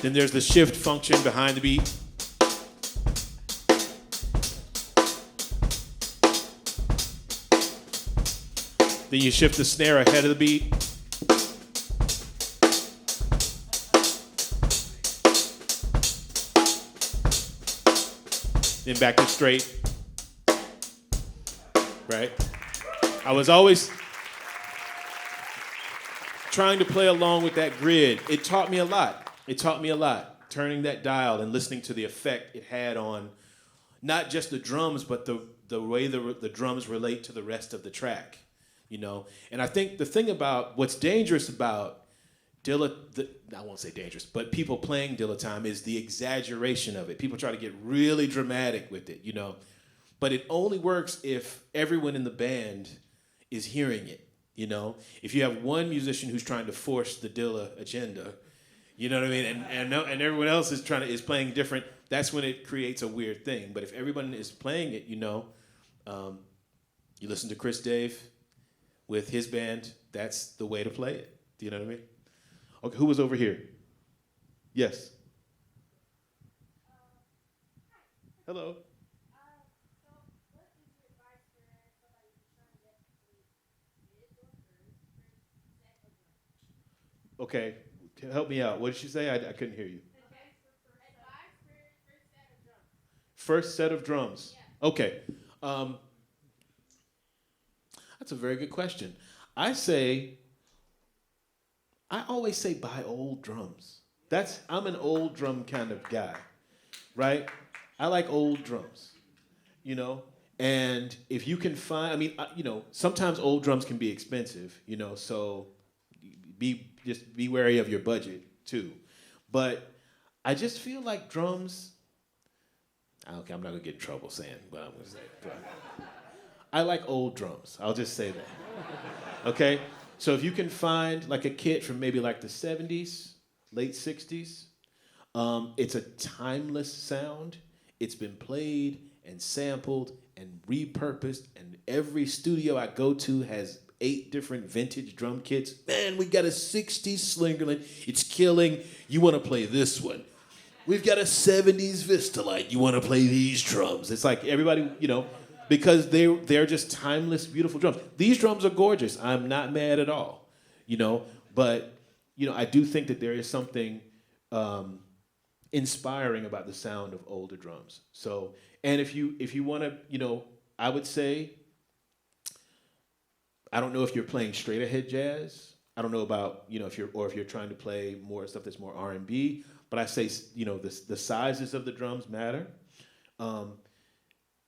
Then there's the shift function behind the beat. Then you shift the snare ahead of the beat. Then back to straight. Right? I was always trying to play along with that grid. It taught me a lot. Turning that dial and listening to the effect it had on not just the drums, but the way the drums relate to the rest of the track. You know? And I think the thing about what's dangerous about I won't say dangerous, but people playing dilettante is the exaggeration of it. People try to get really dramatic with it, you know. But it only works if everyone in the band is hearing it, you know. If you have one musician who's trying to force the Dilla agenda, you know what I mean, and everyone else is playing different, that's when it creates a weird thing. But if everyone is playing it, you know, you listen to Chris Dave with his band, that's the way to play it. Do you know what I mean? Okay, who was over here? Yes. Hello. Okay, help me out. What did she say? I couldn't hear you. First set of drums. Okay. That's a very good question. I always say buy old drums. I'm an old drum kind of guy, right? I like old drums, you know? And if you can find, you know, sometimes old drums can be expensive, you know, so be wary of your budget too. But I just feel like drums, okay, I'm not gonna get in trouble saying what I'm gonna say, but I like old drums. I'll just say that, okay? So if you can find like a kit from maybe like the 70s, late 60s, it's a timeless sound. It's been played and sampled and repurposed, and every studio I go to has 8 different vintage drum kits. Man, we got a 60s Slingerland. It's killing. You want to play this one. We've got a 70s Vistalite. You want to play these drums. It's like everybody, you know, because they're just timeless, beautiful drums. These drums are gorgeous. I'm not mad at all, you know. But, you know, I do think that there is something inspiring about the sound of older drums. So, and if you want to, you know, I would say, I don't know if you're playing straight ahead jazz. I don't know about, you know, if you're trying to play more stuff that's more R&B. But I say, you know, the sizes of the drums matter.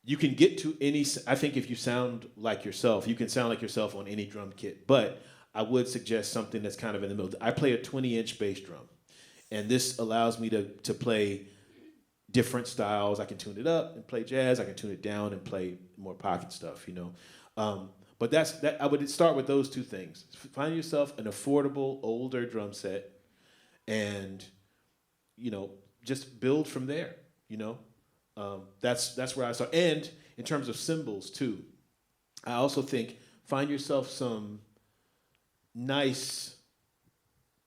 You can get to any, I think if you sound like yourself, you can sound like yourself on any drum kit. But I would suggest something that's kind of in the middle. I play a 20-inch bass drum. And this allows me to play different styles. I can tune it up and play jazz. I can tune it down and play more pocket stuff, you know. But that. I would start with those 2 things. Find yourself an affordable, older drum set and, you know, just build from there, you know. That's where I start. And in terms of cymbals too, I also think find yourself some nice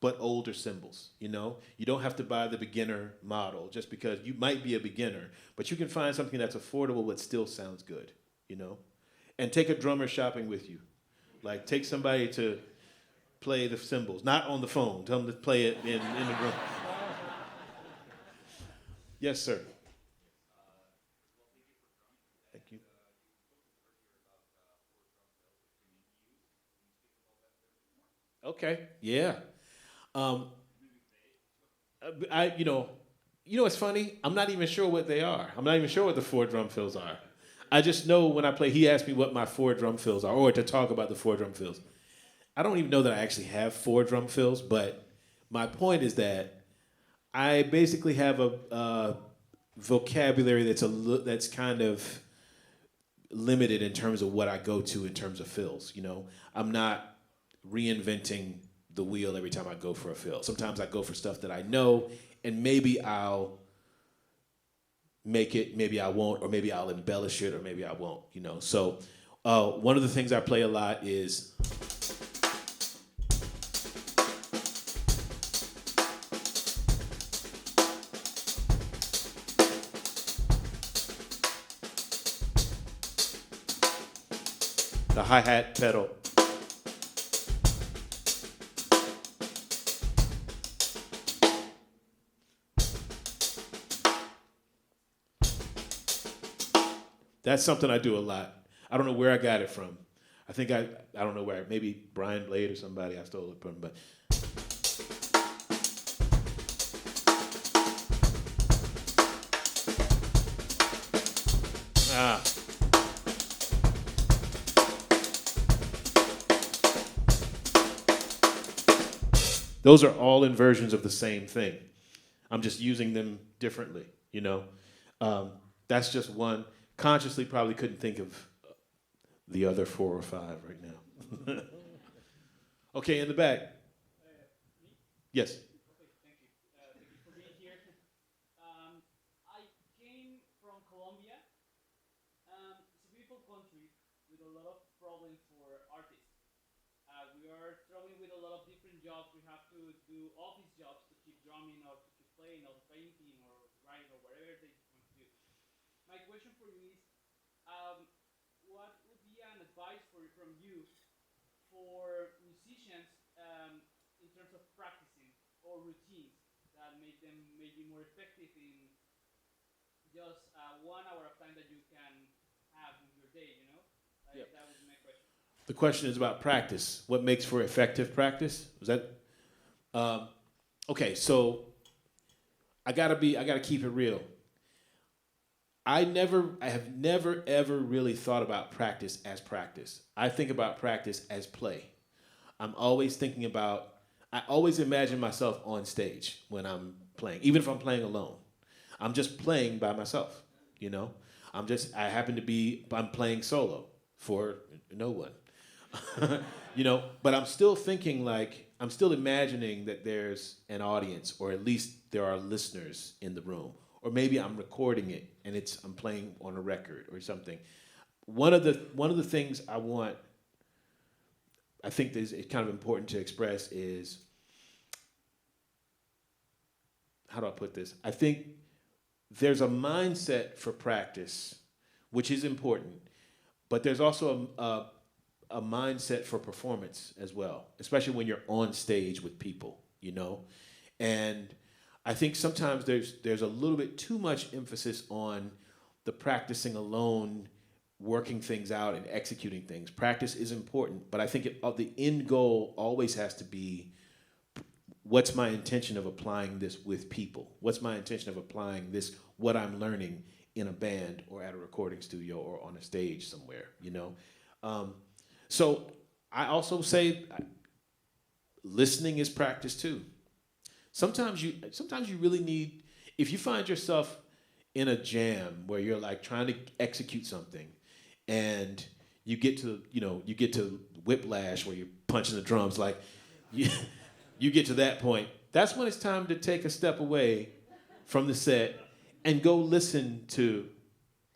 but older cymbals, you know? You don't have to buy the beginner model just because you might be a beginner, but you can find something that's affordable but still sounds good, you know? And take a drummer shopping with you. Like take somebody to play the cymbals, not on the phone. Tell them to play it in the room. Yes, sir. Okay. Yeah. You know, what's funny? I'm not even sure what they are. I'm not even sure what the 4 drum fills are. I just know when I play, he asked me what my 4 drum fills are, or to talk about the 4 drum fills. I don't even know that I actually have 4 drum fills, but my point is that I basically have a vocabulary that's kind of limited in terms of what I go to in terms of fills. You know, I'm not reinventing the wheel every time I go for a fill. Sometimes I go for stuff that I know, and maybe I'll make it, maybe I won't, or maybe I'll embellish it, or maybe I won't, you know. So one of the things I play a lot is the hi-hat pedal. That's something I do a lot. I don't know where I got it from. I think I don't know where, maybe Brian Blade or somebody I stole it from, but. Those are all inversions of the same thing. I'm just using them differently, you know? That's just one. Consciously probably couldn't think of the other 4 or 5 right now. Okay, in the back. Yes. Okay, thank you. Thank you for being here. I came from Colombia. It's a beautiful country with a lot of problems for artists. We are struggling with a lot of different jobs. We have to do office jobs to keep drumming or to keep playing or painting or writing or whatever they want to do. My question for you is, what would be an advice from you for musicians in terms of practicing or routines that make them maybe more effective in just 1 hour of time that you can have in your day, you know? Yep. That would be my question. The question is about practice. What makes for effective practice? Was that? Okay, so I gotta keep it real. I have never ever really thought about practice as practice. I think about practice as play. I always imagine myself on stage when I'm playing, even if I'm playing alone. I'm just playing by myself, you know? I'm playing solo for no one. You know, but I'm still thinking I'm still imagining that there's an audience, or at least there are listeners in the room. Or maybe I'm recording it and I'm playing on a record or something. One of the things I think it's kind of important to express is, how do I put this? I think there's a mindset for practice, which is important, but there's also a mindset for performance as well, especially when you're on stage with people, you know? And I think sometimes there's a little bit too much emphasis on the practicing alone, working things out and executing things. Practice is important, but I think the end goal always has to be, what's my intention of applying this with people? What's my intention of applying this, what I'm learning, in a band or at a recording studio or on a stage somewhere, you know? So I also say listening is practice too. Sometimes you really need, if you find yourself in a jam where you're like trying to execute something and you get to whiplash where you're punching the drums, like you get to that point, that's when it's time to take a step away from the set and go listen to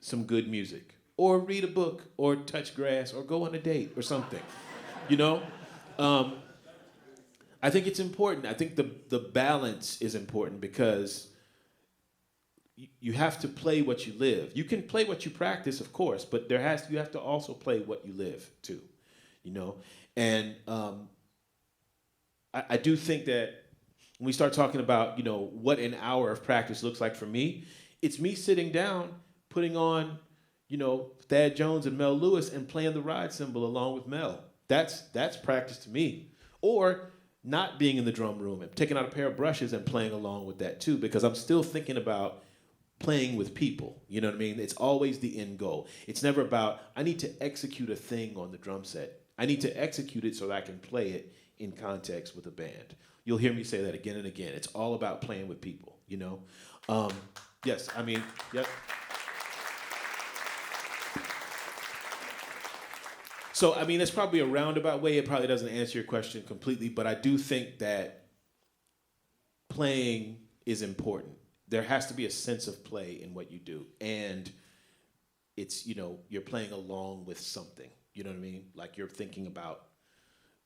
some good music or read a book or touch grass or go on a date or something, you know? I think it's important. I think the balance is important because you have to play what you live. You can play what you practice, of course, but you have to also play what you live too, you know? And I do think that when we start talking about, you know, what an hour of practice looks like for me, it's me sitting down, putting on, you know, Thad Jones and Mel Lewis and playing the ride cymbal along with Mel. That's practice to me. Or not being in the drum room and taking out a pair of brushes and playing along with that too, because I'm still thinking about playing with people. You know what I mean? It's always the end goal. It's never about, I need to execute a thing on the drum set. I need to execute it so that I can play it in context with a band. You'll hear me say that again and again. It's all about playing with people, you know? Yes, I mean, yep. So, I mean, it's probably a roundabout way. It probably doesn't answer your question completely, but I do think that playing is important. There has to be a sense of play in what you do. And it's, you know, you're playing along with something. You know what I mean? Like you're thinking about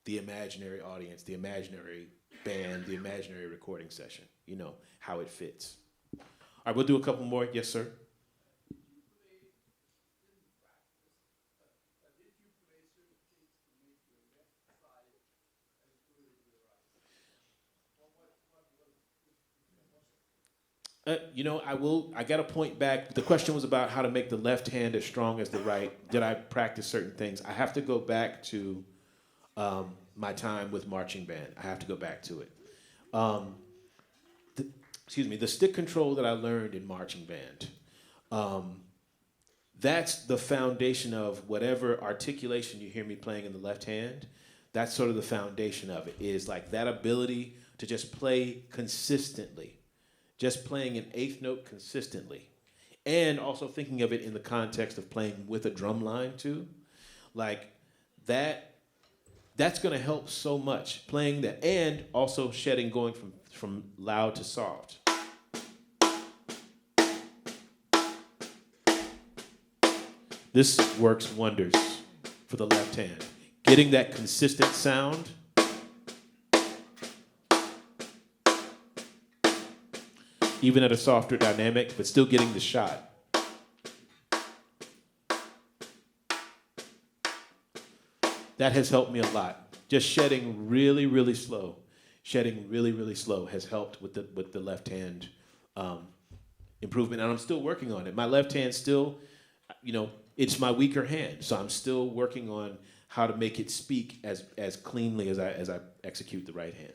the imaginary audience, the imaginary band, the imaginary recording session, you know, how it fits. All right, we'll do a couple more. Yes, sir. I got to point back. The question was about how to make the left hand as strong as the right. Did I practice certain things? I have to go back to my time with marching band. I have to go back to it. The stick control that I learned in marching band, that's the foundation of whatever articulation you hear me playing in the left hand. That's sort of the foundation of it, is like that ability to just play consistently. Just playing an eighth note consistently. And also thinking of it in the context of playing with a drum line too. Like that's gonna help so much. Playing that and also shedding, going from loud to soft. This works wonders for the left hand. Getting that consistent sound. Even at a softer dynamic, but still getting the shot. That has helped me a lot. Just shedding really, really slow. Shedding really, really slow has helped with the left hand improvement, and I'm still working on it. My left hand still, it's my weaker hand, so I'm still working on how to make it speak as cleanly as I execute the right hand.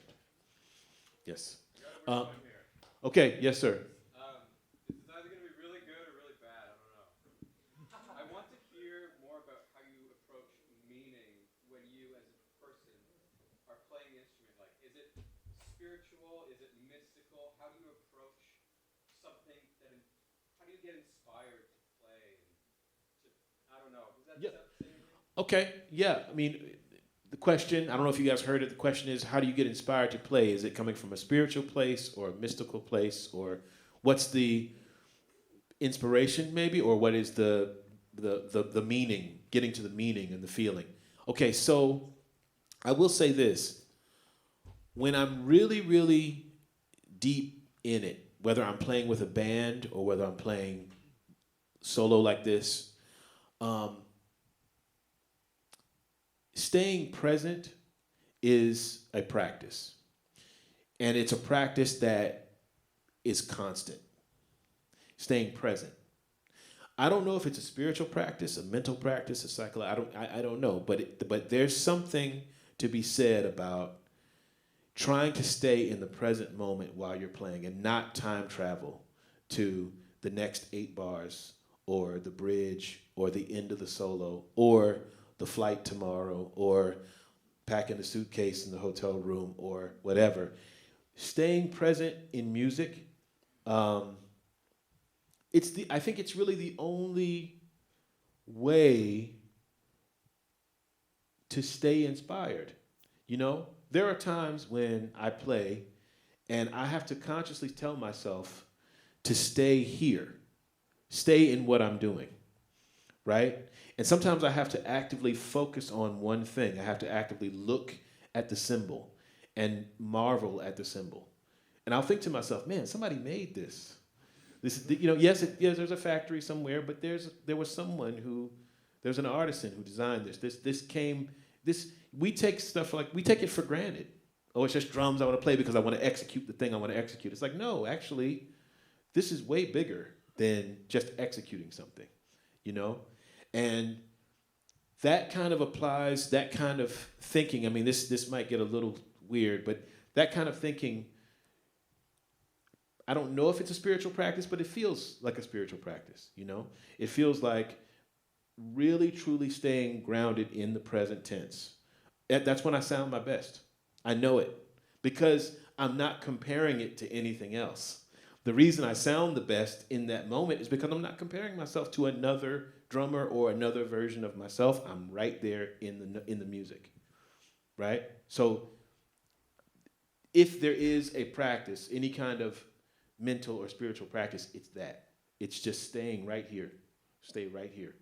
Yes. Okay, yes, sir. This is either going to be really good or really bad. I don't know. I want to hear more about how you approach meaning when you, as a person, are playing the instrument. Like, is it spiritual? Is it mystical? How do you approach something how do you get inspired to play? I don't know. Is that the same thing? Okay, yeah. I mean, the question, I don't know if you guys heard it, the question is, how do you get inspired to play? Is it coming from a spiritual place or a mystical place? Or what's the inspiration maybe? Or what is the meaning, getting to the meaning and the feeling? Okay, so I will say this. When I'm really, really deep in it, whether I'm playing with a band or whether I'm playing solo like this, staying present is a practice. And it's a practice that is constant. Staying present. I don't know if it's a spiritual practice, a mental practice, a psychological, I don't know. But there's something to be said about trying to stay in the present moment while you're playing and not time travel to the next 8 bars or the bridge or the end of the solo or the flight tomorrow, or packing the suitcase in the hotel room, or whatever. Staying present in music, I think it's really the only way to stay inspired. There are times when I play and I have to consciously tell myself to stay here, stay in what I'm doing, right? And sometimes I have to actively focus on one thing. I have to actively look at the cymbal and marvel at the cymbal. And I'll think to myself, man, somebody made this. Yes, there's a factory somewhere, but there's an artisan who designed this. We take stuff we take it for granted. Oh, it's just drums I want to play because I want to execute the thing I want to execute. It's like, no, actually, this is way bigger than just executing something, And that kind of applies, that kind of thinking, I mean, this might get a little weird, but that kind of thinking, I don't know if it's a spiritual practice, but it feels like a spiritual practice, It feels like really, truly staying grounded in the present tense. That's when I sound my best. I know it, because I'm not comparing it to anything else. The reason I sound the best in that moment is because I'm not comparing myself to another drummer or another version of myself. I'm right there in the music, right? So if there is a practice, any kind of mental or spiritual practice, it's that. It's just staying right here. Stay right here,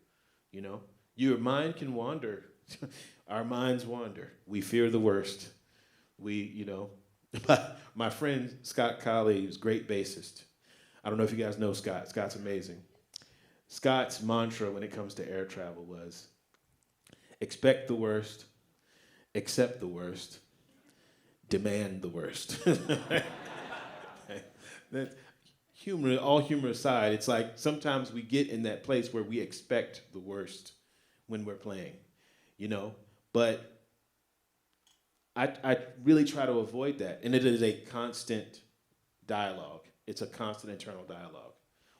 Your mind can wander. Our minds wander. We fear the worst. My friend Scott Colley is a great bassist. I don't know if you guys know Scott. Scott's amazing. Scott's mantra when it comes to air travel was, expect the worst, accept the worst, demand the worst. all humor aside, it's like sometimes we get in that place where we expect the worst when we're playing, you know? But I really try to avoid that. And it is a constant dialogue. It's a constant internal dialogue.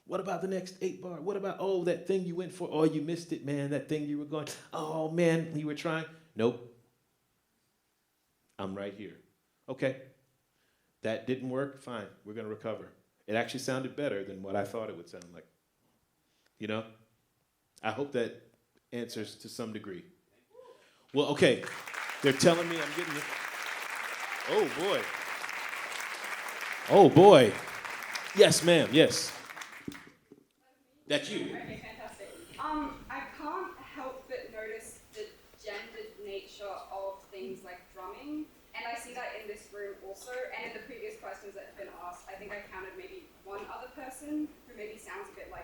What about the next 8 bar? What about, oh, that thing you went for? Oh, you missed it, man. That thing you were going, oh, man, you were trying. Nope. I'm right here. Okay. That didn't work. Fine. We're going to recover. It actually sounded better than what I thought it would sound like. You know? I hope that answers to some degree. Well, okay. They're telling me I'm getting it. Oh, boy. Oh, boy. Yes, ma'am. Yes. That's you. Okay, fantastic. I can't help but notice the gendered nature of things like drumming, and I see that in this room also, and in the previous questions that have been asked. I think I counted maybe one other person who maybe sounds a bit more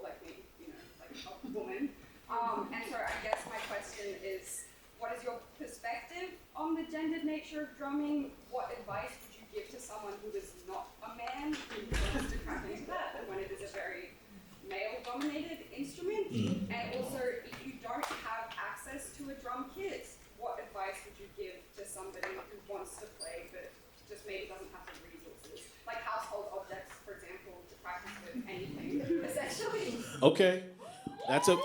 like me, you know, like a woman. And so I guess my question is, what is your perspective on the gendered nature of drumming? What advice would you give to someone who is not a man, who wants to crack into that, and when it is a very male-dominated instrument? And also, if you don't have access to a drum kit, what advice would you give to somebody who wants to play but just maybe doesn't have the resources, like household objects, for example, to practice with anything, essentially? Okay. That's a...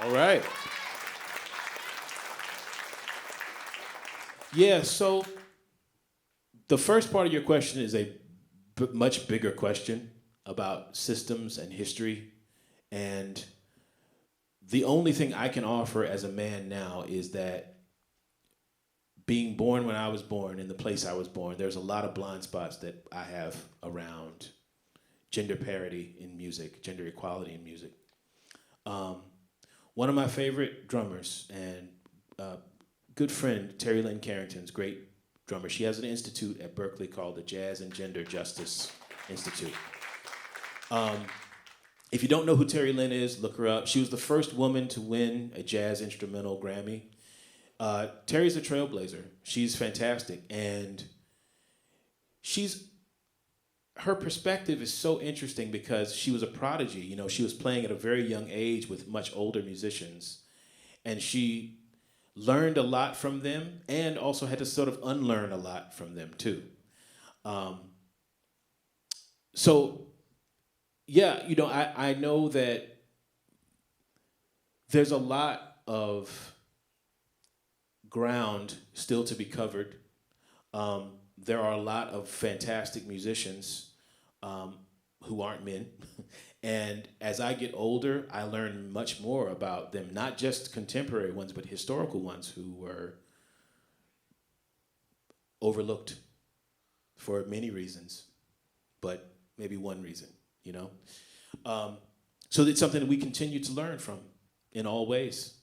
All right. Yeah, so the first part of your question is a much bigger question about systems and history. And the only thing I can offer as a man now is that being born when I was born, in the place I was born, there's a lot of blind spots that I have around gender parity in music, gender equality in music. One of my favorite drummers and good friend, Terry Lynn Carrington's great drummer. She has an institute at Berkeley called the Jazz and Gender Justice Institute. If you don't know who Terry Lynn is, look her up. She was the first woman to win a jazz instrumental Grammy. Terry's a trailblazer. She's fantastic. And her perspective is so interesting because she was a prodigy. You know, she was playing at a very young age with much older musicians. And she learned a lot from them and also had to sort of unlearn a lot from them too. So, yeah, you know, I know that there's a lot of ground still to be covered. There are a lot of fantastic musicians who aren't men. And as I get older, I learn much more about them, not just contemporary ones, but historical ones who were overlooked for many reasons, but maybe one reason, you know? So it's something that we continue to learn from in all ways.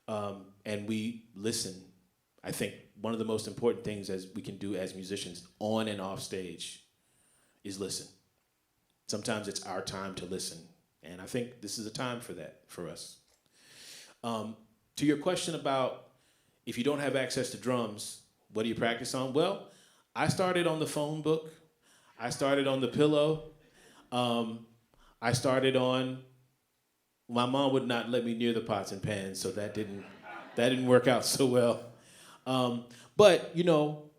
And we listen. I think one of the most important things as we can do as musicians on and off stage is listen. Sometimes it's our time to listen. And I think this is a time for that, for us. To your question about if you don't have access to drums, what do you practice on? Well, I started on the phone book. I started on the pillow. I started on, my mom would not let me near the pots and pans, so that didn't work out so well. But, you know,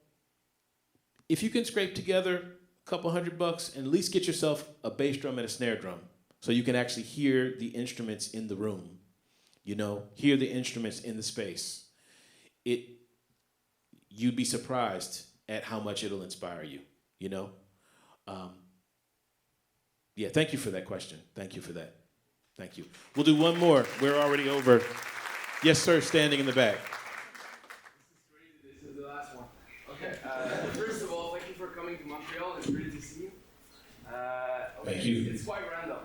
if you can scrape together couple $100 and at least get yourself a bass drum and a snare drum so you can actually hear the instruments in the room, you know, hear the instruments in the space. You'd be surprised at how much it'll inspire you, you know? Yeah, thank you for that question. Thank you for that. Thank you. We'll do one more. We're already over. Yes, sir, standing in the back. This is the last one. Okay. First of all, thank you for coming to Montreal. It's great to see you. Thank you. It's quite random.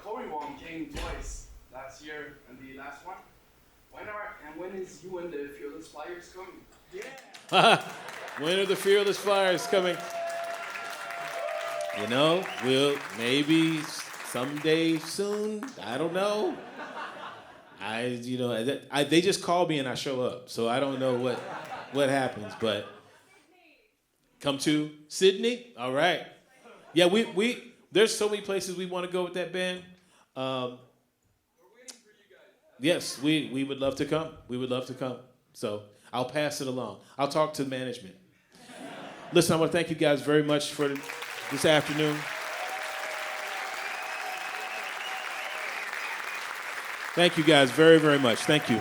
Corey Wong came twice last year and the last one. When is you and the Fearless Flyers coming? Yeah. When are the Fearless Flyers coming? You know, we'll maybe someday soon. I don't know. They just call me and I show up, so I don't know what happens. But come to Sydney, all right. Yeah, there's so many places we want to go with that band. Yes, we would love to come. We would love to come. So I'll pass it along. I'll talk to management. Listen, I want to thank you guys very much for this afternoon. Thank you guys very, very much. Thank you.